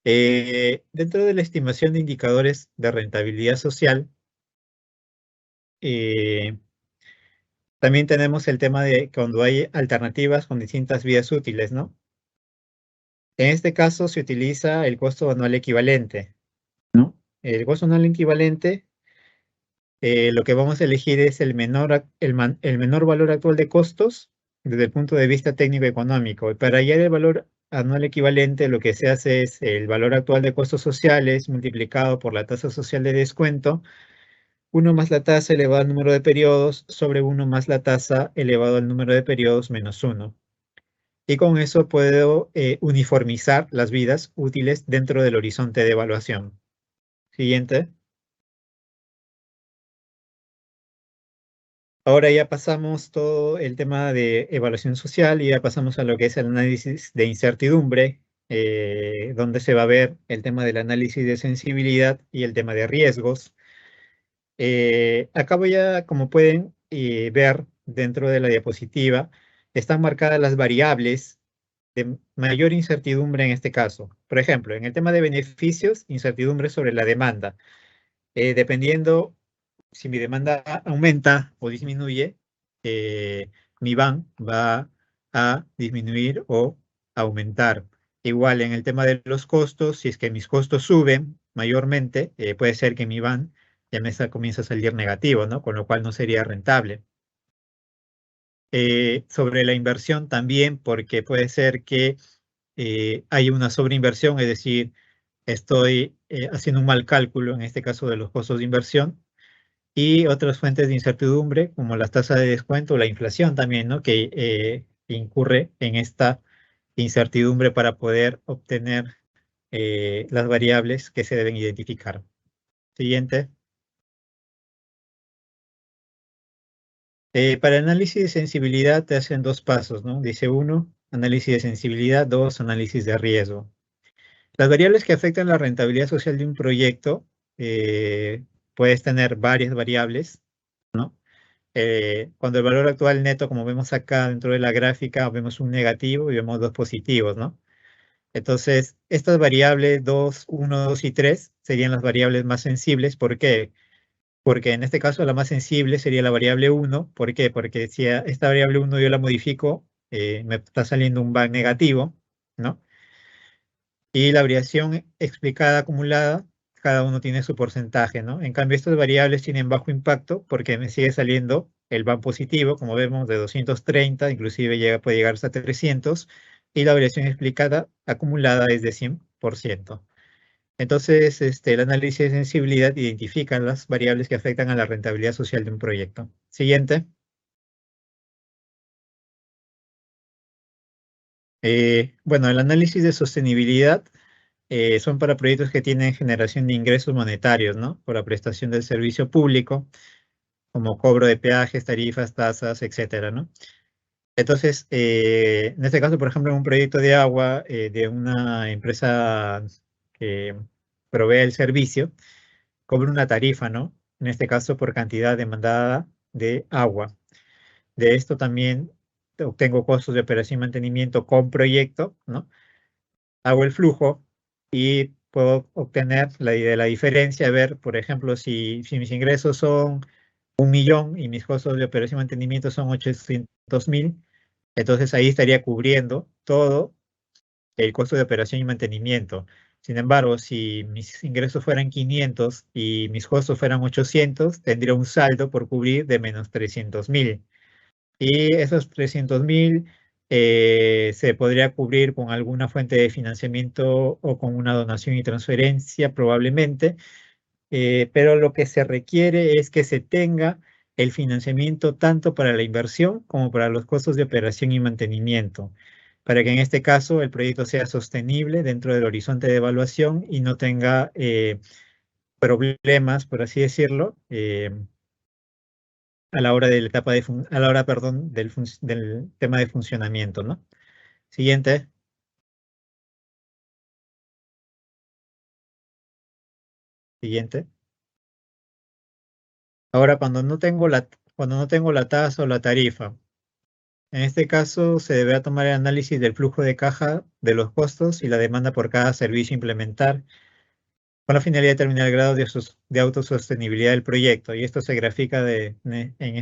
Dentro de la estimación de indicadores de rentabilidad social, eh, también tenemos el tema de cuando hay alternativas con distintas vías útiles, ¿no? En este caso se utiliza el costo anual equivalente, ¿no? El costo anual equivalente, lo que vamos a elegir es el menor valor actual de costos desde el punto de vista técnico-económico. Y para hallar el valor anual equivalente, lo que se hace es el valor actual de costos sociales multiplicado por la tasa social de descuento, 1 más la tasa elevado al número de periodos sobre 1 más la tasa elevado al número de periodos menos 1. Y con eso puedo uniformizar las vidas útiles dentro del horizonte de evaluación. Siguiente. Ahora ya pasamos todo el tema de evaluación social y ya pasamos a lo que es el análisis de incertidumbre, donde se va a ver el tema del análisis de sensibilidad y el tema de riesgos. Acá voy a, como pueden ver dentro de la diapositiva, están marcadas las variables de mayor incertidumbre en este caso. Por ejemplo, en el tema de beneficios, incertidumbre sobre la demanda. Dependiendo si mi demanda aumenta o disminuye, mi van va a disminuir o aumentar. Igual en el tema de los costos, si es que mis costos suben mayormente, puede ser que mi van ya comienza a salir negativo, ¿no? Con lo cual no sería rentable. Sobre la inversión también, porque puede ser que hay una sobreinversión, es decir, estoy haciendo un mal cálculo, en este caso de los costos de inversión, y otras fuentes de incertidumbre, como las tasas de descuento o la inflación también, ¿no? Que incurre en esta incertidumbre para poder obtener las variables que se deben identificar. Siguiente. Para análisis de sensibilidad te hacen 2 pasos, ¿no? Dice 1, análisis de sensibilidad, 2, análisis de riesgo. Las variables que afectan la rentabilidad social de un proyecto, puedes tener varias variables, ¿no? Cuando el valor actual neto, como vemos acá dentro de la gráfica, vemos un negativo y vemos 2 positivos, ¿no? Entonces, estas variables 2, 1, 2 y 3 serían las variables más sensibles. ¿Por qué? Porque en este caso la más sensible sería la variable 1. ¿Por qué? Porque si a esta variable 1 yo la modifico, me está saliendo un VAC negativo, ¿no? Y la variación explicada acumulada, cada uno tiene su porcentaje, ¿no? En cambio, estas variables tienen bajo impacto porque me sigue saliendo el VAN positivo, como vemos, de 230, inclusive puede llegar hasta 300, y la variación explicada acumulada es de 100%. Entonces, el análisis de sensibilidad identifica las variables que afectan a la rentabilidad social de un proyecto. Siguiente. Bueno, el análisis de sostenibilidad son para proyectos que tienen generación de ingresos monetarios, ¿no? Por la prestación del servicio público, como cobro de peajes, tarifas, tasas, etcétera, ¿no? Entonces, en este caso, por ejemplo, en un proyecto de agua de una empresa que provee el servicio, cobra una tarifa, ¿no? En este caso, por cantidad demandada de agua. De esto también obtengo costos de operación y mantenimiento con proyecto, ¿no? Hago el flujo y puedo obtener de la diferencia, ver, por ejemplo, si mis ingresos son 1.000.000 y mis costos de operación y mantenimiento son 800.000, entonces ahí estaría cubriendo todo el costo de operación y mantenimiento. Sin embargo, si mis ingresos fueran 500 y mis costos fueran 800, tendría un saldo por cubrir de menos 300.000. Y esos 300.000 se podría cubrir con alguna fuente de financiamiento o con una donación y transferencia probablemente, pero lo que se requiere es que se tenga el financiamiento tanto para la inversión como para los costos de operación y mantenimiento, para que en este caso el proyecto sea sostenible dentro del horizonte de evaluación y no tenga problemas, por así decirlo, a la hora de la etapa a la hora, perdón, del tema de funcionamiento, ¿no? Siguiente. Siguiente. Ahora, cuando no tengo la tasa o la tarifa, En este caso, se deberá tomar el análisis del flujo de caja de los costos y la demanda por cada servicio a implementar, con la finalidad de determinar el grado de autosostenibilidad del proyecto. Y esto se grafica en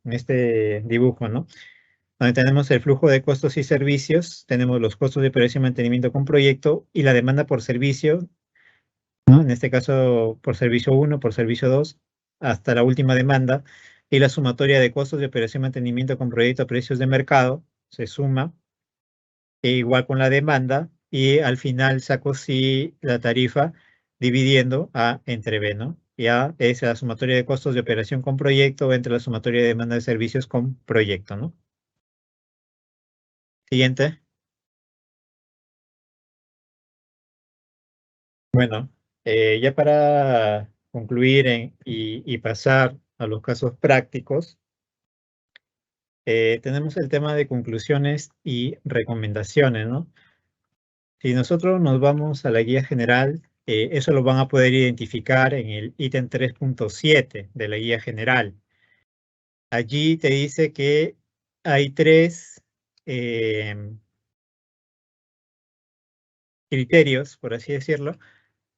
este dibujo, ¿no? Donde tenemos el flujo de costos y servicios, tenemos los costos de operación y mantenimiento con proyecto y la demanda por servicio, ¿no? En este caso, por servicio 1, por servicio 2, hasta la última demanda, y la sumatoria de costos de operación y mantenimiento con proyecto a precios de mercado se suma, e igual con la demanda, y al final saco sí la tarifa dividiendo A entre B, ¿no? Y A es la sumatoria de costos de operación con proyecto entre la sumatoria de demanda de servicios con proyecto, ¿no? Siguiente. Bueno, ya para concluir y pasar a los casos prácticos, tenemos el tema de conclusiones y recomendaciones, ¿no? Si nosotros nos vamos a la guía general, eso lo van a poder identificar en el ítem 3.7 de la guía general. Allí te dice que hay tres criterios, por así decirlo,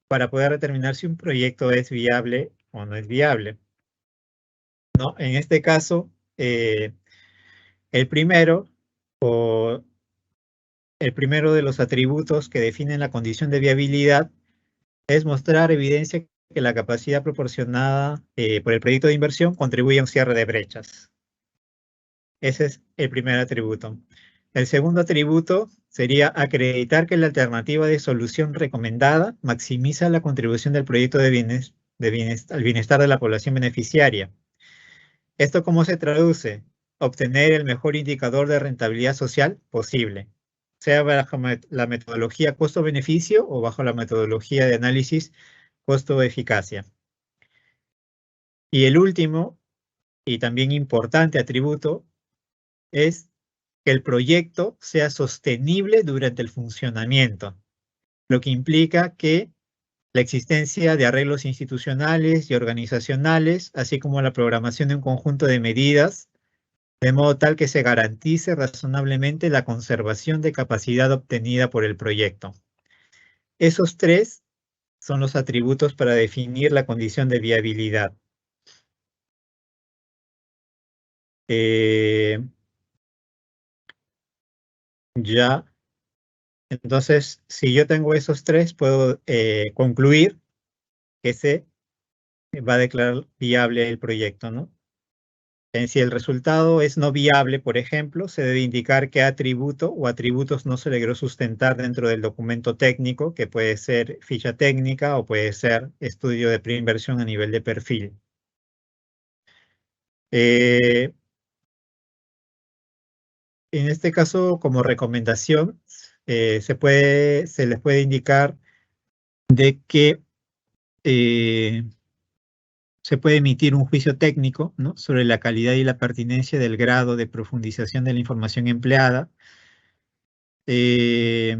para poder determinar si un proyecto es viable o no es viable, ¿no? En este caso, el primero, o el primero de los atributos que definen la condición de viabilidad es mostrar evidencia que la capacidad proporcionada por el proyecto de inversión contribuye a un cierre de brechas. Ese es el primer atributo. El segundo atributo sería acreditar que la alternativa de solución recomendada maximiza la contribución del proyecto al bienestar de la población beneficiaria. ¿Esto cómo se traduce? Obtener el mejor indicador de rentabilidad social posible, sea bajo la metodología costo-beneficio o bajo la metodología de análisis costo-eficacia. Y el último, y también importante atributo, es que el proyecto sea sostenible durante el funcionamiento, lo que implica que la existencia de arreglos institucionales y organizacionales, así como la programación de un conjunto de medidas, de modo tal que se garantice razonablemente la conservación de capacidad obtenida por el proyecto. Esos tres son los atributos para definir la condición de viabilidad. Ya, entonces, si yo tengo esos tres, puedo concluir que se va a declarar viable el proyecto, ¿no? Si el resultado es no viable, por ejemplo, se debe indicar qué atributo o atributos no se logró sustentar dentro del documento técnico, que puede ser ficha técnica o puede ser estudio de preinversión a nivel de perfil. En este caso, como recomendación, se les puede indicar de que se puede emitir un juicio técnico, ¿no?, sobre la calidad y la pertinencia del grado de profundización de la información empleada, la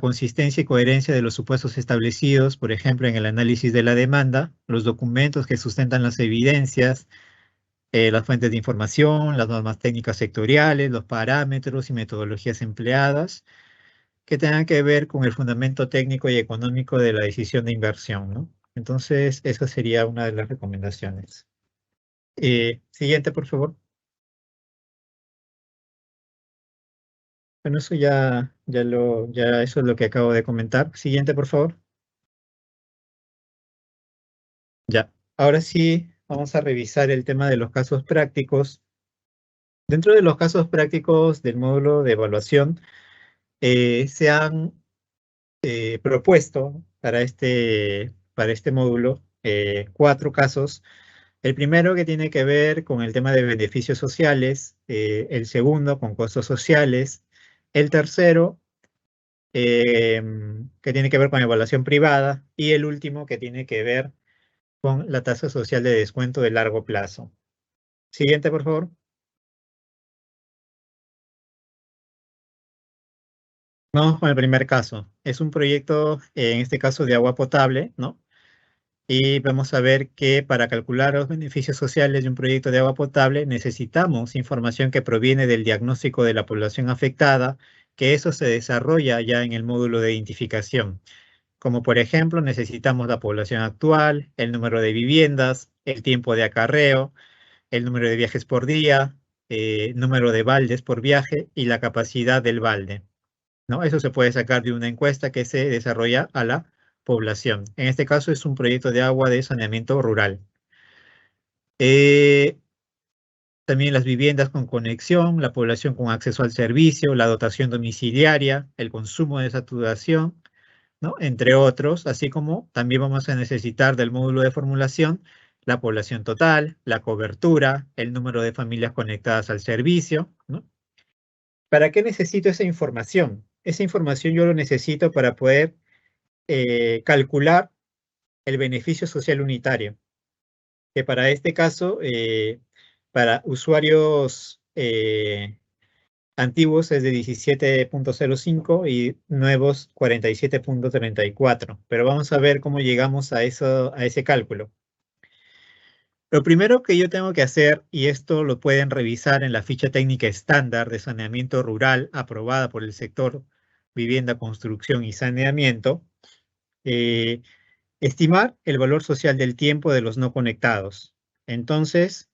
consistencia y coherencia de los supuestos establecidos, por ejemplo, en el análisis de la demanda, los documentos que sustentan las evidencias, las fuentes de información, las normas técnicas sectoriales, los parámetros y metodologías empleadas, que tengan que ver con el fundamento técnico y económico de la decisión de inversión, ¿no? Entonces, esa sería una de las recomendaciones. Siguiente, por favor. Bueno, eso ya eso es lo que acabo de comentar. Siguiente, por favor. Ya. Ahora sí, vamos a revisar el tema de los casos prácticos. Dentro de los casos prácticos del módulo de evaluación, se han propuesto para este módulo 4 casos. El primero que tiene que ver con el tema de beneficios sociales, el segundo con costos sociales, el tercero que tiene que ver con evaluación privada y el último que tiene que ver con la tasa social de descuento de largo plazo. Siguiente, por favor. Vamos con el primer caso. Es un proyecto, en este caso, de agua potable, ¿no? Y vamos a ver que para calcular los beneficios sociales de un proyecto de agua potable necesitamos información que proviene del diagnóstico de la población afectada, que eso se desarrolla ya en el módulo de identificación. Como por ejemplo, necesitamos la población actual, el número de viviendas, el tiempo de acarreo, el número de viajes por día, número de baldes por viaje y la capacidad del balde, ¿no? Eso se puede sacar de una encuesta que se desarrolla a la población. En este caso es un proyecto de agua de saneamiento rural. También las viviendas con conexión, la población con acceso al servicio, la dotación domiciliaria, el consumo de saturación, ¿no? Entre otros, así como también vamos a necesitar del módulo de formulación la población total, la cobertura, el número de familias conectadas al servicio, ¿no? ¿Para qué necesito esa información? Esa información yo lo necesito para poder calcular el beneficio social unitario, que para este caso, para usuarios antiguos es de 17.05 y nuevos 47.34. Pero vamos a ver cómo llegamos a ese cálculo. Lo primero que yo tengo que hacer, y esto lo pueden revisar en la ficha técnica estándar de saneamiento rural aprobada por el sector vivienda, construcción y saneamiento, estimar el valor social del tiempo de los no conectados. Entonces,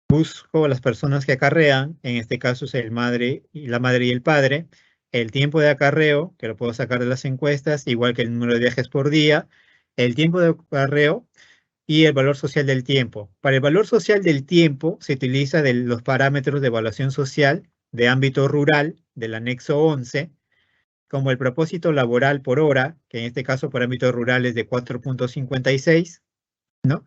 busco a las personas que acarrean, en este caso es la madre y el padre, el tiempo de acarreo, que lo puedo sacar de las encuestas, igual que el número de viajes por día, el tiempo de acarreo y el valor social del tiempo. Para el valor social del tiempo se utiliza los parámetros de evaluación social de ámbito rural del anexo 11, como el propósito laboral por hora, que en este caso para ámbito rural es de 4.56, ¿no?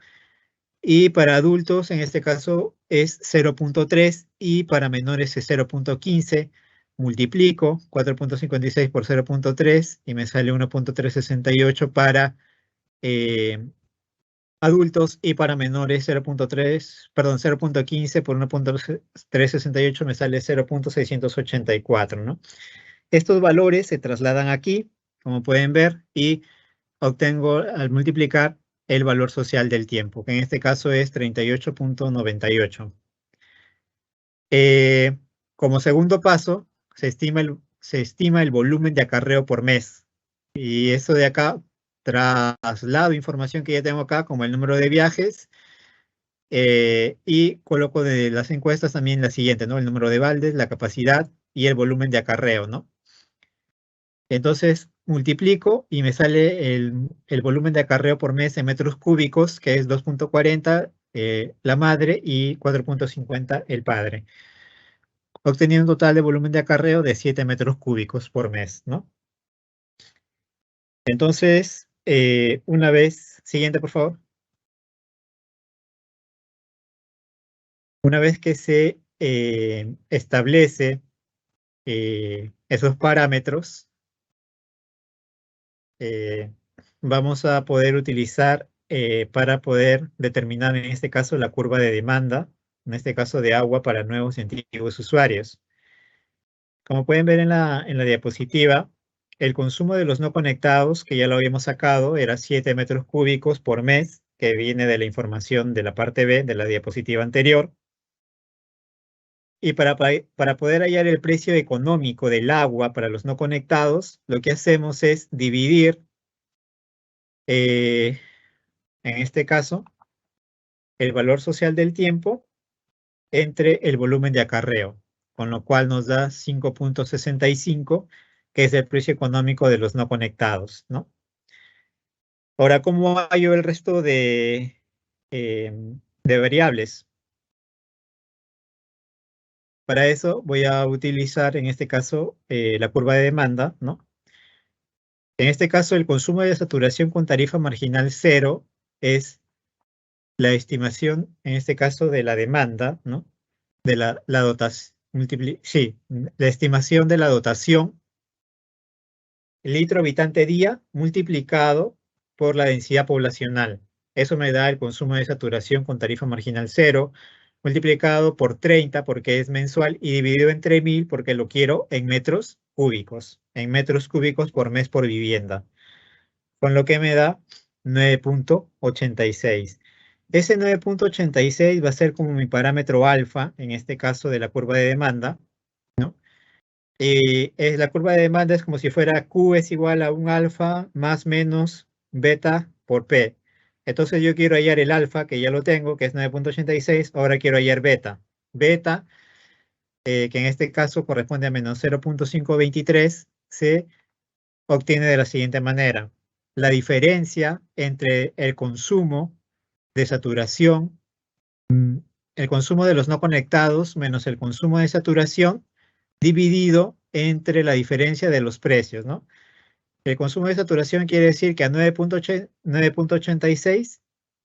Y para adultos, en este caso, es 0.3 y para menores es 0.15. Multiplico 4.56 por 0.3 y me sale 1.368 para adultos y para menores 0.15 por 1.368 me sale 0.684, ¿no? Estos valores se trasladan aquí, como pueden ver, y obtengo al multiplicar el valor social del tiempo, que en este caso es 38.98. Como segundo paso, se estima el volumen de acarreo por mes. Y eso de acá, traslado información que ya tengo acá, como el número de viajes, y coloco de las encuestas también la siguiente, ¿no? El número de baldes, la capacidad y el volumen de acarreo, ¿no? Entonces multiplico y me sale el volumen de acarreo por mes en metros cúbicos, que es 2.40 la madre y 4.50 el padre, obteniendo un total de volumen de acarreo de 7 metros cúbicos por mes, ¿no? Entonces, una vez, siguiente por favor. Una vez que se establece esos parámetros, vamos a poder utilizar para poder determinar en este caso la curva de demanda, en este caso de agua para nuevos y antiguos usuarios. Como pueden ver en la diapositiva, el consumo de los no conectados, que ya lo habíamos sacado, era 7 metros cúbicos por mes, que viene de la información de la parte B de la diapositiva anterior. Y para poder hallar el precio económico del agua para los no conectados, lo que hacemos es dividir, en este caso, el valor social del tiempo entre el volumen de acarreo, con lo cual nos da 5.65, que es el precio económico de los no conectados, ¿no? Ahora, ¿cómo hallo el resto de variables? Para eso voy a utilizar, en este caso, la curva de demanda, ¿no? En este caso, el consumo de saturación con tarifa marginal cero es la estimación, en este caso, de la demanda, ¿no? De la dotación, la estimación de la dotación, litro habitante día multiplicado por la densidad poblacional. Eso me da el consumo de saturación con tarifa marginal cero, multiplicado por 30 porque es mensual y dividido entre 1000 porque lo quiero en metros cúbicos por mes por vivienda. Con lo que me da 9.86. Ese 9.86 va a ser como mi parámetro alfa, en este caso de la curva de demanda, ¿no? La curva de demanda es como si fuera Q es igual a un alfa más menos beta por P. Entonces yo quiero hallar el alfa, que ya lo tengo, que es 9.86, ahora quiero hallar beta. Beta, que en este caso corresponde a menos 0.523, se obtiene de la siguiente manera. La diferencia entre el consumo de saturación, el consumo de los no conectados menos el consumo de saturación, dividido entre la diferencia de los precios, ¿no? El consumo de saturación quiere decir que a 9.86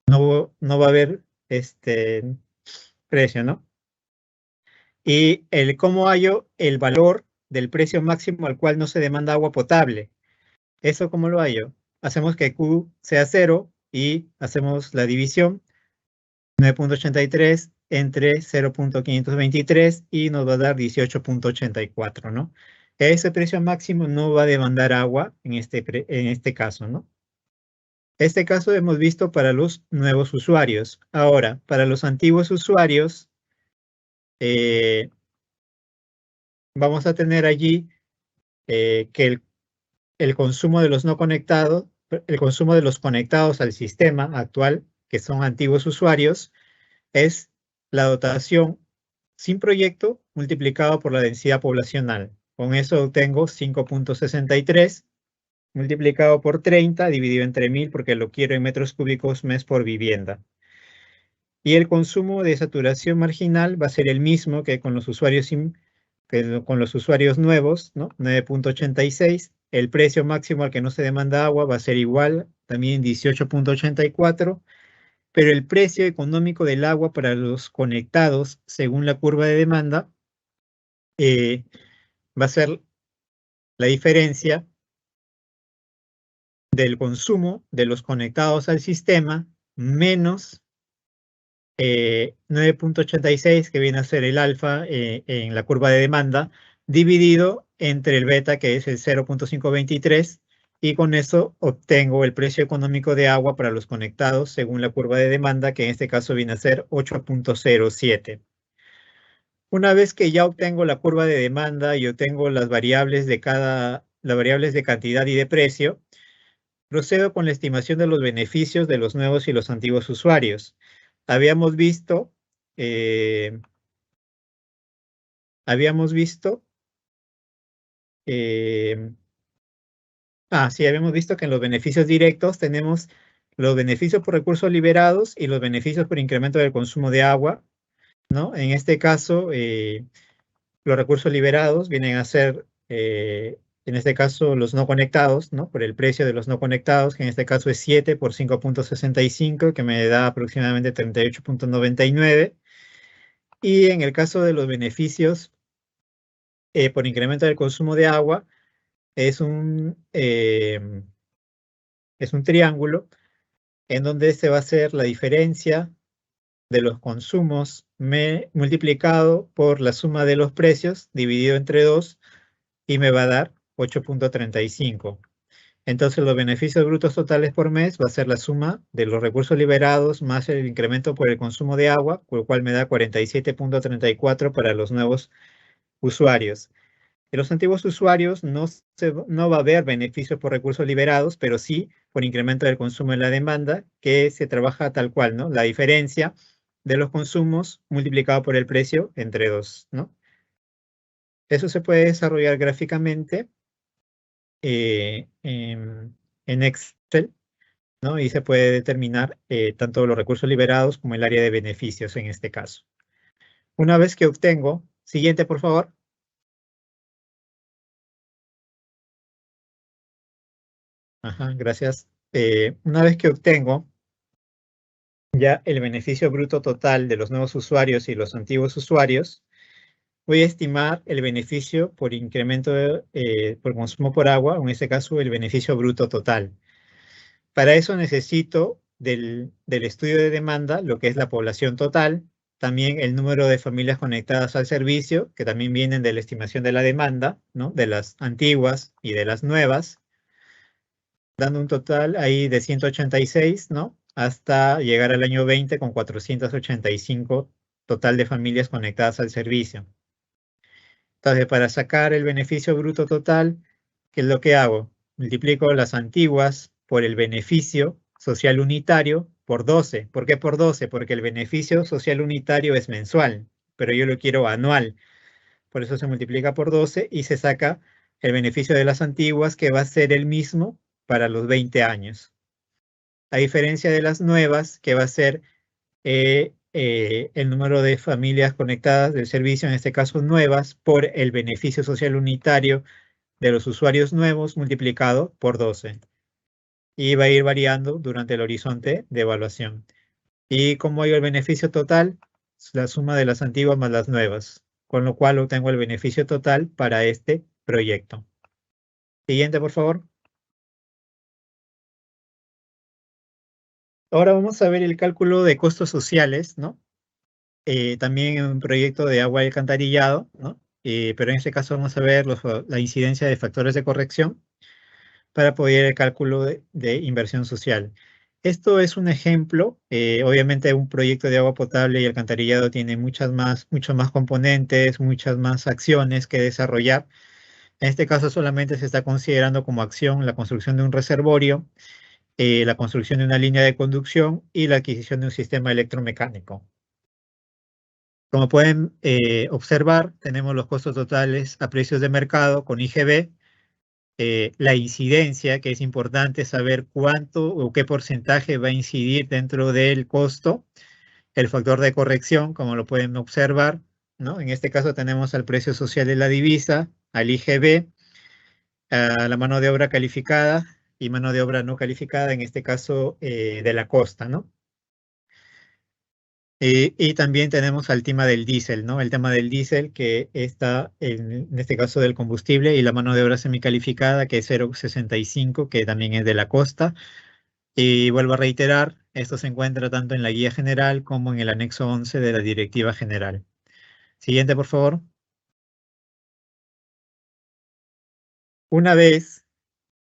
no va a haber precio, ¿no? Y cómo hallo el valor del precio máximo al cual no se demanda agua potable. ¿Eso cómo lo hallo? Hacemos que Q sea 0 y hacemos la división 9.83 entre 0.523 y nos va a dar 18.84, ¿no? Ese precio máximo no va a demandar agua en este caso, ¿no? Este caso hemos visto para los nuevos usuarios. Ahora, para los antiguos usuarios, vamos a tener allí que el consumo de los no conectados, el consumo de los conectados al sistema actual, que son antiguos usuarios, es la dotación sin proyecto multiplicado por la densidad poblacional. Con eso obtengo 5.63 multiplicado por 30 dividido entre 1000 porque lo quiero en metros cúbicos mes por vivienda. Y el consumo de saturación marginal va a ser el mismo que con los usuarios, nuevos, ¿no? 9.86. El precio máximo al que no se demanda agua va a ser igual, también 18.84. Pero el precio económico del agua para los conectados, según la curva de demanda, va a ser la diferencia del consumo de los conectados al sistema menos 9.86, que viene a ser el alfa en la curva de demanda, dividido entre el beta, que es el 0.523, y con eso obtengo el precio económico de agua para los conectados según la curva de demanda, que en este caso viene a ser 8.07. Una vez que ya obtengo la curva de demanda y obtengo las variables de cantidad y de precio, procedo con la estimación de los beneficios de los nuevos y los antiguos usuarios. Habíamos visto que en los beneficios directos tenemos los beneficios por recursos liberados y los beneficios por incremento del consumo de agua, ¿no? En este caso, los recursos liberados vienen a ser, en este caso, los no conectados, ¿no? Por el precio de los no conectados, que en este caso es 7 por 5.65, que me da aproximadamente 38.99. Y en el caso de los beneficios por incremento del consumo de agua, es un triángulo en donde se va a hacer la diferencia de los consumos multiplicado por la suma de los precios dividido entre 2 y me va a dar 8.35. Entonces los beneficios brutos totales por mes va a ser la suma de los recursos liberados más el incremento por el consumo de agua, con lo cual me da 47.34 para los nuevos usuarios. En los antiguos usuarios no va a haber beneficios por recursos liberados, pero sí por incremento del consumo en la demanda, que se trabaja tal cual, ¿no? La diferencia de los consumos multiplicado por el precio entre 2, ¿no? Eso se puede desarrollar gráficamente en Excel, ¿no? Y se puede determinar tanto los recursos liberados como el área de beneficios en este caso. Una vez que obtengo, siguiente por favor. Ajá, gracias. Una vez que obtengo ya el beneficio bruto total de los nuevos usuarios y los antiguos usuarios, voy a estimar el beneficio por incremento por consumo por agua, o en este caso el beneficio bruto total. Para eso necesito del estudio de demanda, lo que es la población total, también el número de familias conectadas al servicio, que también vienen de la estimación de la demanda, ¿no? De las antiguas y de las nuevas. dando un total ahí de 186, ¿no? Hasta llegar al año 20 con 485 total de familias conectadas al servicio. Entonces, para sacar el beneficio bruto total, ¿qué es lo que hago? Multiplico las antiguas por el beneficio social unitario por 12. ¿Por qué por 12? Porque el beneficio social unitario es mensual, pero yo lo quiero anual. Por eso se multiplica por 12 y se saca el beneficio de las antiguas, que va a ser el mismo para los 20 años. A diferencia de las nuevas, que va a ser el número de familias conectadas del servicio, en este caso nuevas, por el beneficio social unitario de los usuarios nuevos multiplicado por 12. Y va a ir variando durante el horizonte de evaluación. Y como hay el beneficio total, la suma de las antiguas más las nuevas, con lo cual obtengo el beneficio total para este proyecto. Siguiente, por favor. Ahora vamos a ver el cálculo de costos sociales, ¿no? También en un proyecto de agua y alcantarillado, ¿no? Pero en este caso vamos a ver la incidencia de factores de corrección para apoyar el cálculo de inversión social. Esto es un ejemplo. Obviamente un proyecto de agua potable y alcantarillado tiene muchos más componentes, muchas más acciones que desarrollar. En este caso solamente se está considerando como acción la construcción de un reservorio, la construcción de una línea de conducción y la adquisición de un sistema electromecánico. Como pueden observar, tenemos los costos totales a precios de mercado con IGB, la incidencia, que es importante saber cuánto o qué porcentaje va a incidir dentro del costo, el factor de corrección, como lo pueden observar, ¿no? En este caso tenemos al precio social de la divisa, al IGB, a la mano de obra calificada y mano de obra no calificada, en este caso de la costa, ¿no? Y también tenemos al tema del diésel, ¿no? El tema del diésel que está en este caso del combustible y la mano de obra semicalificada que es 0,65, que también es de la costa. Y vuelvo a reiterar, esto se encuentra tanto en la guía general como en el anexo 11 de la directiva general. Siguiente, por favor. Una vez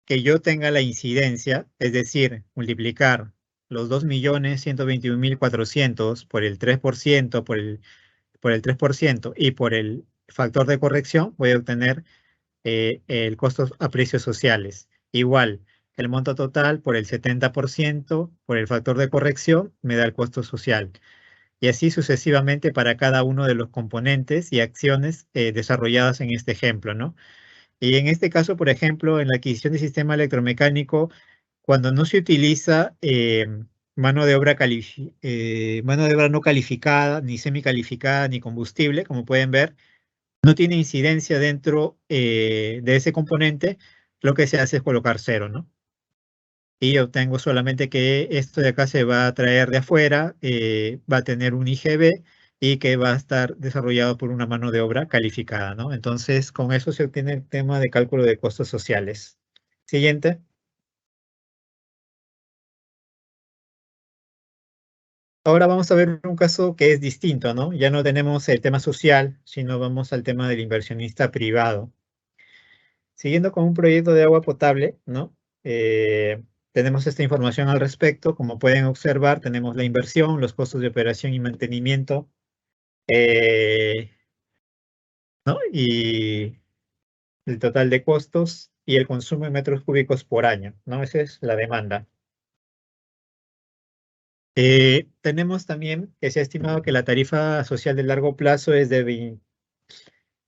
que yo tenga la incidencia, es decir, multiplicar los 2.121.400 por el 3%, por el 3% y por el factor de corrección, voy a obtener el costo a precios sociales. Igual, el monto total por el 70%, por el factor de corrección, me da el costo social. Y así sucesivamente para cada uno de los componentes y acciones desarrolladas en este ejemplo, ¿no? Y en este caso, por ejemplo, en la adquisición de sistema electromecánico, cuando no se utiliza mano de obra no calificada, ni semicalificada, ni combustible, como pueden ver, no tiene incidencia dentro de ese componente, lo que se hace es colocar 0, ¿no? Y obtengo solamente que esto de acá se va a traer de afuera, va a tener un IGB y que va a estar desarrollado por una mano de obra calificada, ¿no? Entonces, con eso se obtiene el tema de cálculo de costos sociales. Siguiente. Ahora vamos a ver un caso que es distinto, ¿no? Ya no tenemos el tema social, sino vamos al tema del inversionista privado. Siguiendo con un proyecto de agua potable, ¿no? Tenemos esta información al respecto. Como pueden observar, tenemos la inversión, los costos de operación y mantenimiento, ¿no? Y el total de costos y el consumo en metros cúbicos por año, ¿no? Esa es la demanda. Tenemos también que se ha estimado que la tarifa social de largo plazo es de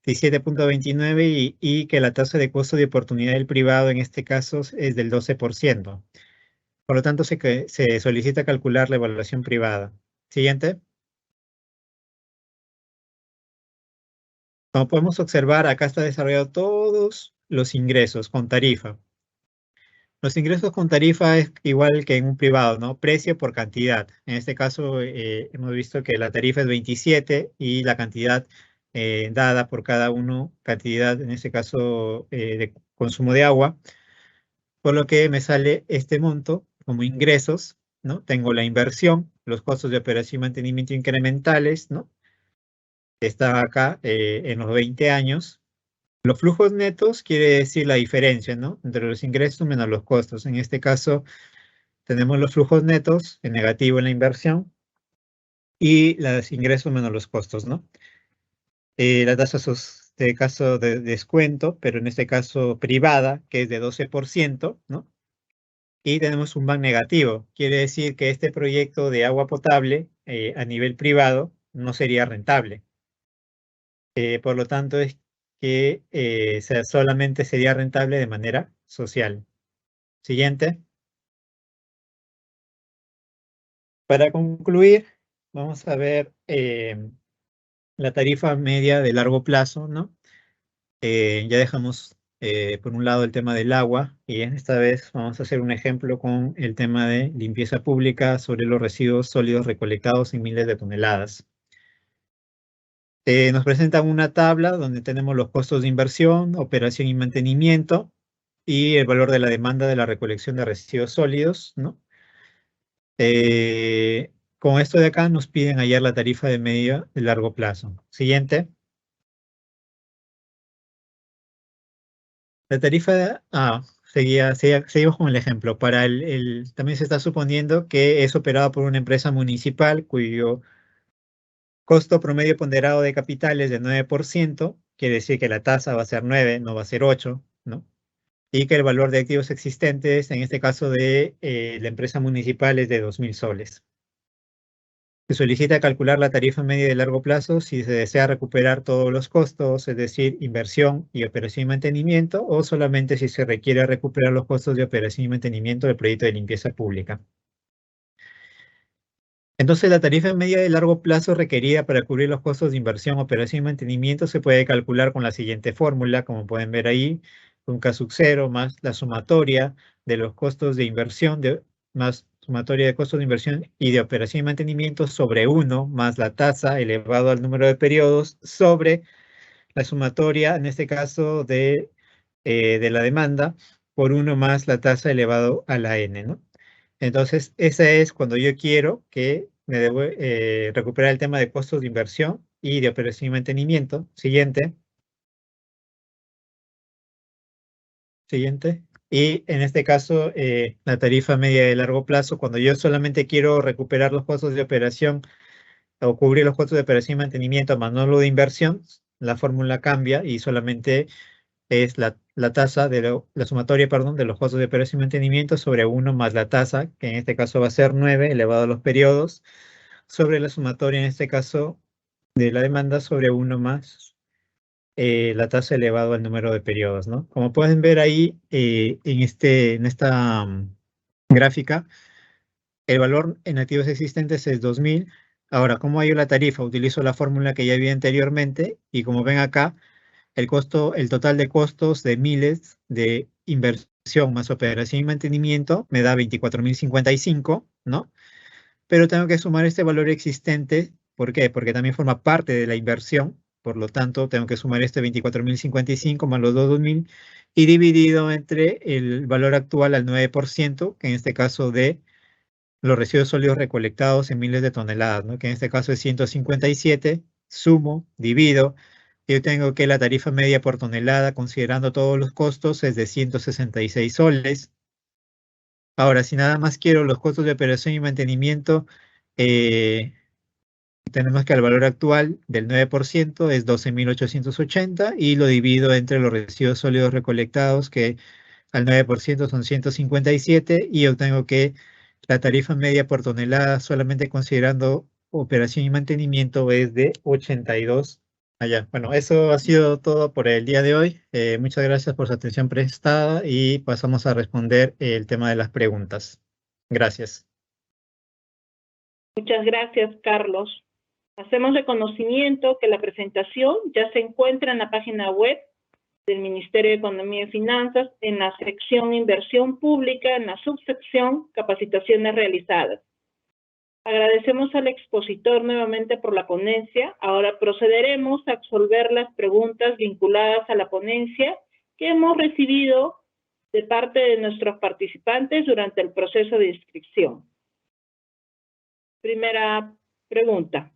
17,29 y que la tasa de costo de oportunidad del privado en este caso es del 12%. Por lo tanto, se solicita calcular la evaluación privada. Siguiente. Como podemos observar, acá está desarrollado todos los ingresos con tarifa. Los ingresos con tarifa es igual que en un privado, ¿no? Precio por cantidad. En este caso, hemos visto que la tarifa es 27 y la cantidad dada por cada uno, cantidad, en este caso, de consumo de agua, por lo que me sale este monto como ingresos, ¿no? Tengo la inversión, los costos de operación y mantenimiento incrementales, ¿no? Está acá en los 20 años. Los flujos netos quiere decir la diferencia, ¿no? Entre los ingresos menos los costos. En este caso, tenemos los flujos netos en negativo en la inversión y los ingresos menos los costos, ¿no? La tasa de caso de descuento, pero en este caso privada, que es de 12%, ¿no? Y tenemos un VAN negativo. Quiere decir que este proyecto de agua potable a nivel privado no sería rentable. Por lo tanto, es que solamente sería rentable de manera social. Siguiente. Para concluir, vamos a ver la tarifa media de largo plazo, ¿no? Ya dejamos por un lado el tema del agua y esta vez vamos a hacer un ejemplo con el tema de limpieza pública sobre los residuos sólidos recolectados en miles de toneladas. Nos presentan una tabla donde tenemos los costos de inversión, operación y mantenimiento y el valor de la demanda de la recolección de residuos sólidos, ¿no? Con esto de acá nos piden hallar la tarifa de medio y largo plazo. Siguiente. La tarifa, seguimos con el ejemplo. Para también se está suponiendo que es operado por una empresa municipal cuyo costo promedio ponderado de capital es de 9%, quiere decir que la tasa va a ser 9, no va a ser 8, ¿no? Y que el valor de activos existentes, en este caso de la empresa municipal, es de 2.000 soles. Se solicita calcular la tarifa media de largo plazo si se desea recuperar todos los costos, es decir, inversión y operación y mantenimiento, o solamente si se requiere recuperar los costos de operación y mantenimiento del proyecto de limpieza pública. Entonces, la tarifa media de largo plazo requerida para cubrir los costos de inversión, operación y mantenimiento se puede calcular con la siguiente fórmula, como pueden ver ahí, un K sub 0 más la sumatoria de los costos de inversión, más sumatoria de costos de inversión y de operación y mantenimiento sobre 1 más la tasa elevado al número de periodos sobre la sumatoria, en este caso, de la demanda por 1 más la tasa elevado a la n, ¿no? Entonces, esa es cuando yo quiero que me debo recuperar el tema de costos de inversión y de operación y mantenimiento. Siguiente. Siguiente. Y en este caso, la tarifa media de largo plazo, cuando yo solamente quiero recuperar los costos de operación o cubrir los costos de operación y mantenimiento, más no lo de inversión, la fórmula cambia y solamente es la tasa la sumatoria, perdón, de los costos de operación y mantenimiento sobre 1 más la tasa, que en este caso va a ser 9 elevado a los periodos, sobre la sumatoria, en este caso, de la demanda sobre 1 más la tasa elevado al número de periodos, ¿no? Como pueden ver ahí en esta gráfica, el valor en activos existentes es 2.000. Ahora, ¿cómo hallo la tarifa? Utilizo la fórmula que ya vi anteriormente y como ven acá, el total de costos de miles de inversión más operación y mantenimiento me da 24.055, ¿no? Pero tengo que sumar este valor existente. ¿Por qué? Porque también forma parte de la inversión. Por lo tanto, tengo que sumar este 24.055 más los 2.000 y dividido entre el valor actual al 9%, que en este caso de los residuos sólidos recolectados en miles de toneladas, ¿no? Que en este caso es 157, sumo, divido, yo tengo que la tarifa media por tonelada, considerando todos los costos, es de 166 soles. Ahora, si nada más quiero los costos de operación y mantenimiento, eh, tenemos que el valor actual del 9% es 12.880 y lo divido entre los residuos sólidos recolectados, que al 9% son 157 y obtengo que la tarifa media por tonelada, solamente considerando operación y mantenimiento, es de 82. Bueno, eso ha sido todo por el día de hoy. Muchas gracias por su atención prestada y pasamos a responder el tema de las preguntas. Gracias. Muchas gracias, Carlos. Hacemos de conocimiento que la presentación ya se encuentra en la página web del Ministerio de Economía y Finanzas en la sección Inversión Pública, en la subsección Capacitaciones realizadas. Agradecemos al expositor nuevamente por la ponencia. Ahora procederemos a absolver las preguntas vinculadas a la ponencia que hemos recibido de parte de nuestros participantes durante el proceso de inscripción. Primera pregunta.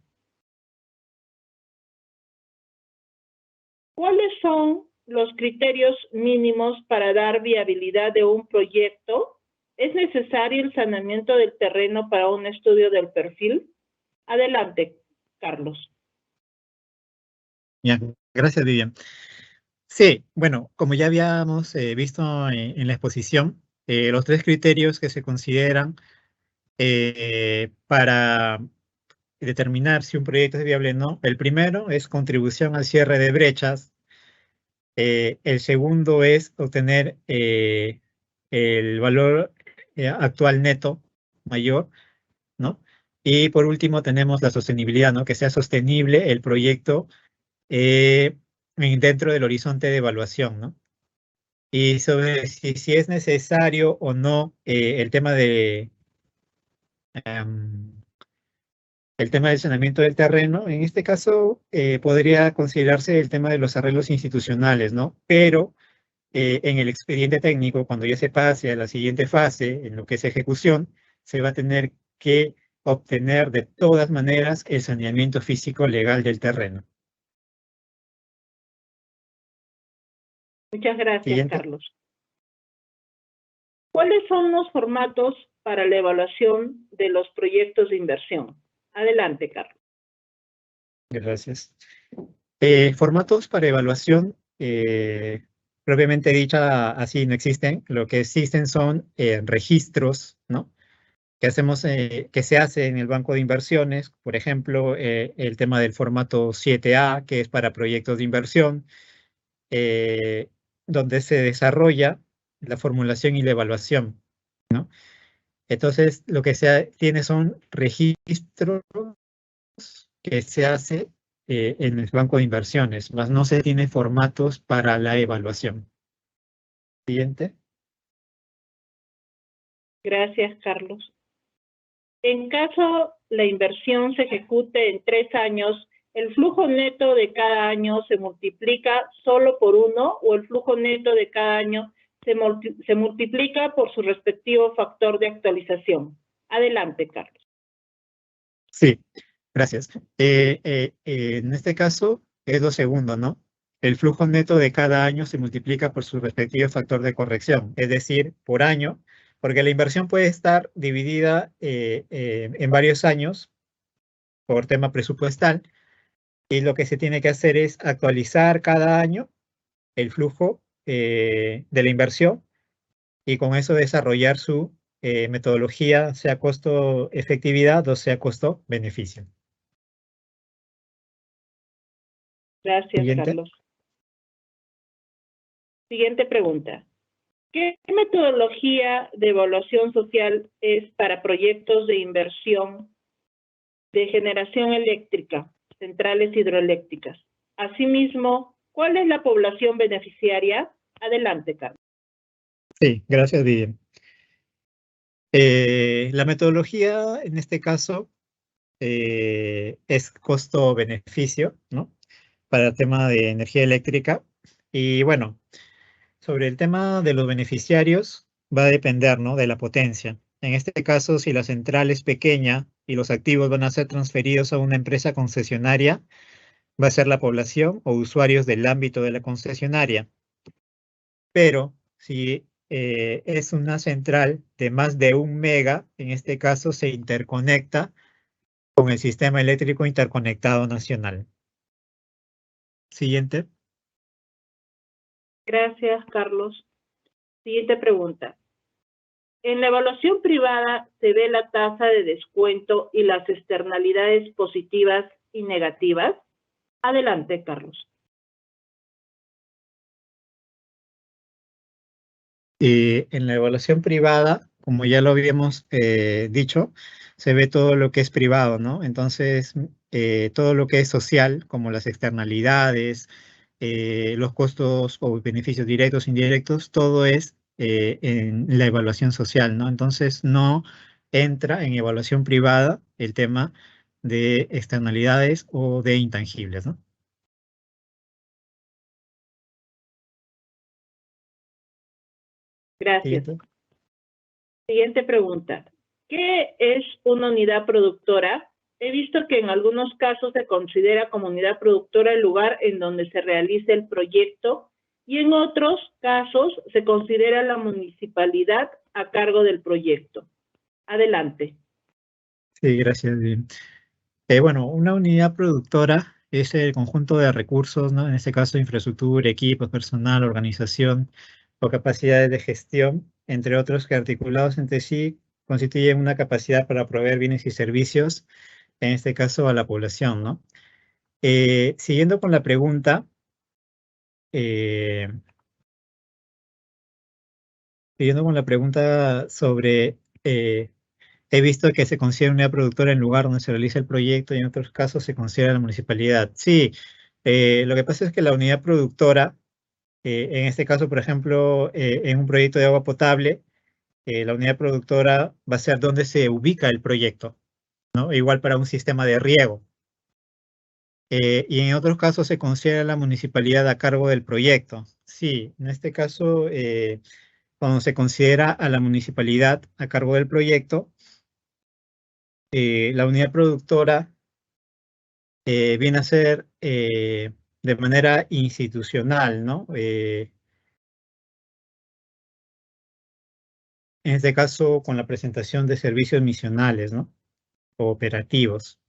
¿Cuáles son los criterios mínimos para dar viabilidad de un proyecto? ¿Es necesario el saneamiento del terreno para un estudio del perfil? Adelante, Carlos. Ya, gracias, Vivian. Sí, bueno, como ya habíamos visto en la exposición, los tres criterios que se consideran para determinar si un proyecto es viable o no. El primero es contribución al cierre de brechas. El segundo es obtener el valor actual neto mayor, ¿no? Y por último tenemos la sostenibilidad, ¿no? Que sea sostenible el proyecto dentro del horizonte de evaluación, ¿no? Y sobre si es necesario o no em, el tema del saneamiento del terreno, en este caso podría considerarse el tema de los arreglos institucionales, ¿no? Pero en el expediente técnico, cuando ya se pase a la siguiente fase, en lo que es ejecución, se va a tener que obtener de todas maneras el saneamiento físico legal del terreno. Muchas gracias, Siguiente. Carlos. ¿Cuáles son los formatos para la evaluación de los proyectos de inversión? Adelante, Carlos. Gracias. Formatos para evaluación, propiamente dicha, así no existen. Lo que existen son registros, ¿no? Que se hace en el banco de inversiones, por ejemplo, el tema del formato 7A, que es para proyectos de inversión, eh, donde se desarrolla la formulación y la evaluación, ¿no? Entonces, lo que se tiene son registros que se hace en el banco de inversiones, más no se tiene formatos para la evaluación. Siguiente. Gracias, Carlos. En caso la inversión se ejecute en 3 años, ¿el flujo neto de cada año se multiplica solo por 1 o el flujo neto de cada año se multiplica por su respectivo factor de actualización? Adelante, Carlos. Sí, gracias. En este caso es lo segundo, ¿no? El flujo neto de cada año se multiplica por su respectivo factor de corrección, es decir, por año, porque la inversión puede estar dividida en varios años por tema presupuestal, y lo que se tiene que hacer es actualizar cada año el flujo de la inversión y con eso desarrollar su metodología, sea costo-efectividad o sea costo-beneficio. Gracias, Siguiente. Carlos. Siguiente pregunta. ¿Qué metodología de evaluación social es para proyectos de inversión de generación eléctrica, centrales hidroeléctricas? Asimismo, ¿cuál es la población beneficiaria? Adelante, Carlos. Sí, gracias, Vivian. La metodología en este caso es costo-beneficio, ¿no? Para el tema de energía eléctrica. Y bueno, sobre el tema de los beneficiarios va a depender, ¿no? De la potencia. En este caso, si la central es pequeña y los activos van a ser transferidos a una empresa concesionaria, va a ser la población o usuarios del ámbito de la concesionaria. Pero si es una central de más de 1 mega, en este caso se interconecta con el sistema eléctrico interconectado nacional. Siguiente. Gracias, Carlos. Siguiente pregunta. En la evaluación privada se ve la tasa de descuento y las externalidades positivas y negativas. Adelante, Carlos. En la evaluación privada, como ya lo habíamos dicho, se ve todo lo que es privado, ¿no? Entonces, todo lo que es social, como las externalidades, los costos o beneficios directos, indirectos, todo es en la evaluación social, ¿no? Entonces, no entra en evaluación privada el tema de externalidades o de intangibles, ¿no? Gracias. Siguiente. Siguiente pregunta. ¿Qué es una unidad productora? He visto que en algunos casos se considera como unidad productora el lugar en donde se realiza el proyecto y en otros casos se considera la municipalidad a cargo del proyecto. Adelante. Sí, gracias. Bueno, una unidad productora es el conjunto de recursos, ¿no? En este caso, infraestructura, equipos, personal, organización o capacidades de gestión, entre otros, que articulados entre sí constituyen una capacidad para proveer bienes y servicios, en este caso a la población, ¿no? Siguiendo con la pregunta, eh, sobre, he visto que se considera unidad productora en el lugar donde se realiza el proyecto y en otros casos se considera la municipalidad. Sí, lo que pasa es que la unidad productora, en este caso, por ejemplo, en un proyecto de agua potable, la unidad productora va a ser donde se ubica el proyecto, ¿no? Igual para un sistema de riego. Y en otros casos se considera la municipalidad a cargo del proyecto. Sí, en este caso, cuando se considera a la municipalidad a cargo del proyecto, la unidad productora viene a ser de manera institucional, ¿no? En este caso, con la presentación de servicios misionales, ¿no? O operativos.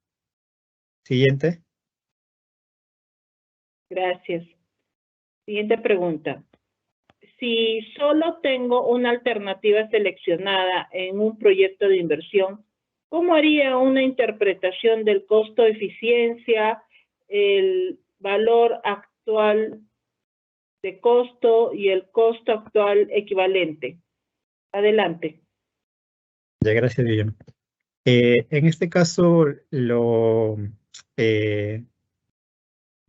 Siguiente. Gracias. Siguiente pregunta. Si solo tengo una alternativa seleccionada en un proyecto de inversión, ¿cómo haría una interpretación del costo-eficiencia, el valor actual de costo y el costo actual equivalente? Adelante. Ya, gracias, Guillermo. En este caso, lo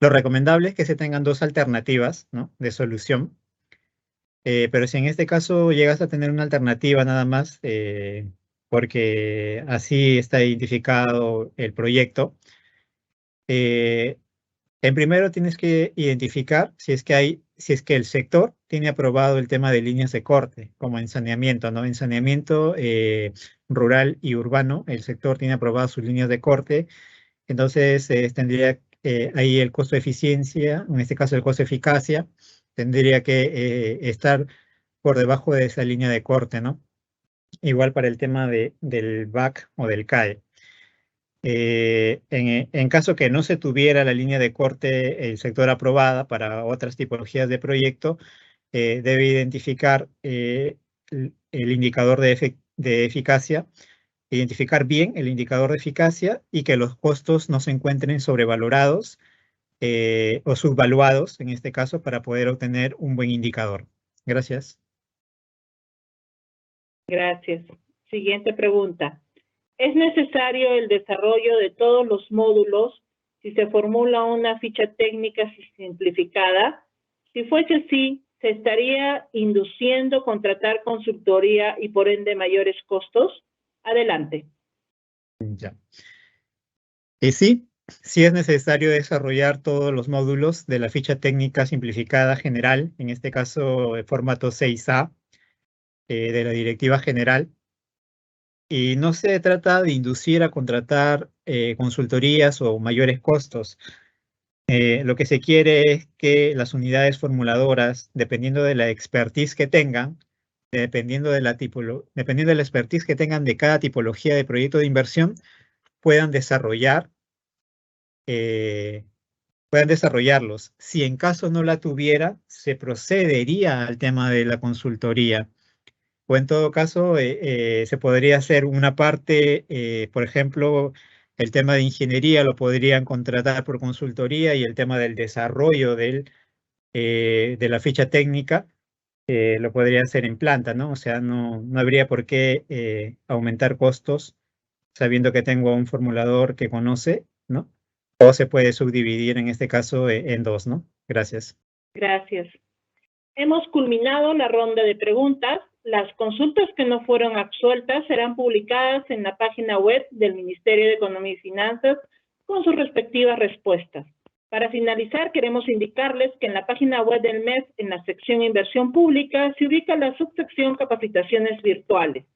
recomendable es que se tengan dos alternativas, ¿no? De solución. Pero si en este caso llegas a tener una alternativa nada más, porque así está identificado el proyecto, en primero tienes que identificar si es que el sector tiene aprobado el tema de líneas de corte, como en saneamiento, ¿no? En saneamiento rural y urbano, el sector tiene aprobadas sus líneas de corte, entonces tendría ahí el costo de eficiencia, en este caso el costo de eficacia, tendría que estar por debajo de esa línea de corte, ¿no? Igual para el tema del BAC o del CAE. En caso que no se tuviera la línea de corte el sector aprobada para otras tipologías de proyecto, debe identificar el indicador de eficacia, identificar bien el indicador de eficacia y que los costos no se encuentren sobrevalorados o subvaluados, en este caso, para poder obtener un buen indicador. Gracias. Gracias. Siguiente pregunta. ¿Es necesario el desarrollo de todos los módulos si se formula una ficha técnica simplificada? Si fuese así, ¿se estaría induciendo contratar consultoría y por ende mayores costos? Adelante. Ya. Sí, sí es necesario desarrollar todos los módulos de la ficha técnica simplificada general, en este caso el formato 6A de la Directiva General. Y no se trata de inducir a contratar consultorías o mayores costos. Lo que se quiere es que las unidades formuladoras, dependiendo de la expertise que tengan, dependiendo de la expertise que tengan de cada tipología de proyecto de inversión, puedan desarrollarlos. Si en caso no la tuviera, se procedería al tema de la consultoría. O en todo caso, se podría hacer una parte, por ejemplo, el tema de ingeniería lo podrían contratar por consultoría y el tema del desarrollo de la ficha técnica lo podría hacer en planta, ¿no? O sea, no habría por qué aumentar costos sabiendo que tengo un formulador que conoce, ¿no? O se puede subdividir en este caso en dos, ¿no? Gracias. Gracias. Hemos culminado la ronda de preguntas. Las consultas que no fueron absueltas serán publicadas en la página web del Ministerio de Economía y Finanzas con sus respectivas respuestas. Para finalizar, queremos indicarles que en la página web del MEF, en la sección Inversión Pública, se ubica la subsección Capacitaciones Virtuales.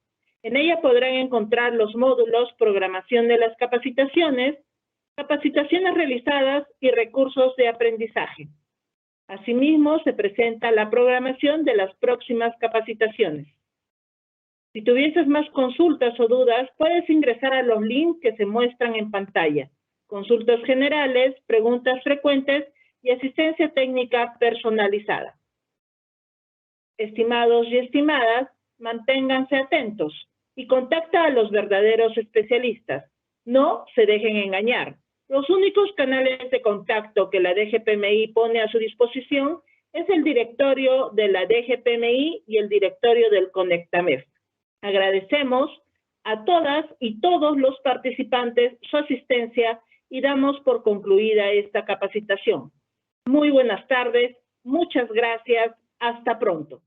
En ella podrán encontrar los módulos Programación de las capacitaciones, capacitaciones realizadas y recursos de aprendizaje. Asimismo, se presenta la programación de las próximas capacitaciones. Si tuvieses más consultas o dudas, puedes ingresar a los links que se muestran en pantalla. Consultas generales, preguntas frecuentes y asistencia técnica personalizada. Estimados y estimadas, manténganse atentos y contacta a los verdaderos especialistas. No se dejen engañar. Los únicos canales de contacto que la DGPMI pone a su disposición es el directorio de la DGPMI y el directorio del CONECTAMEF. Agradecemos a todas y todos los participantes su asistencia y damos por concluida esta capacitación. Muy buenas tardes, muchas gracias, hasta pronto.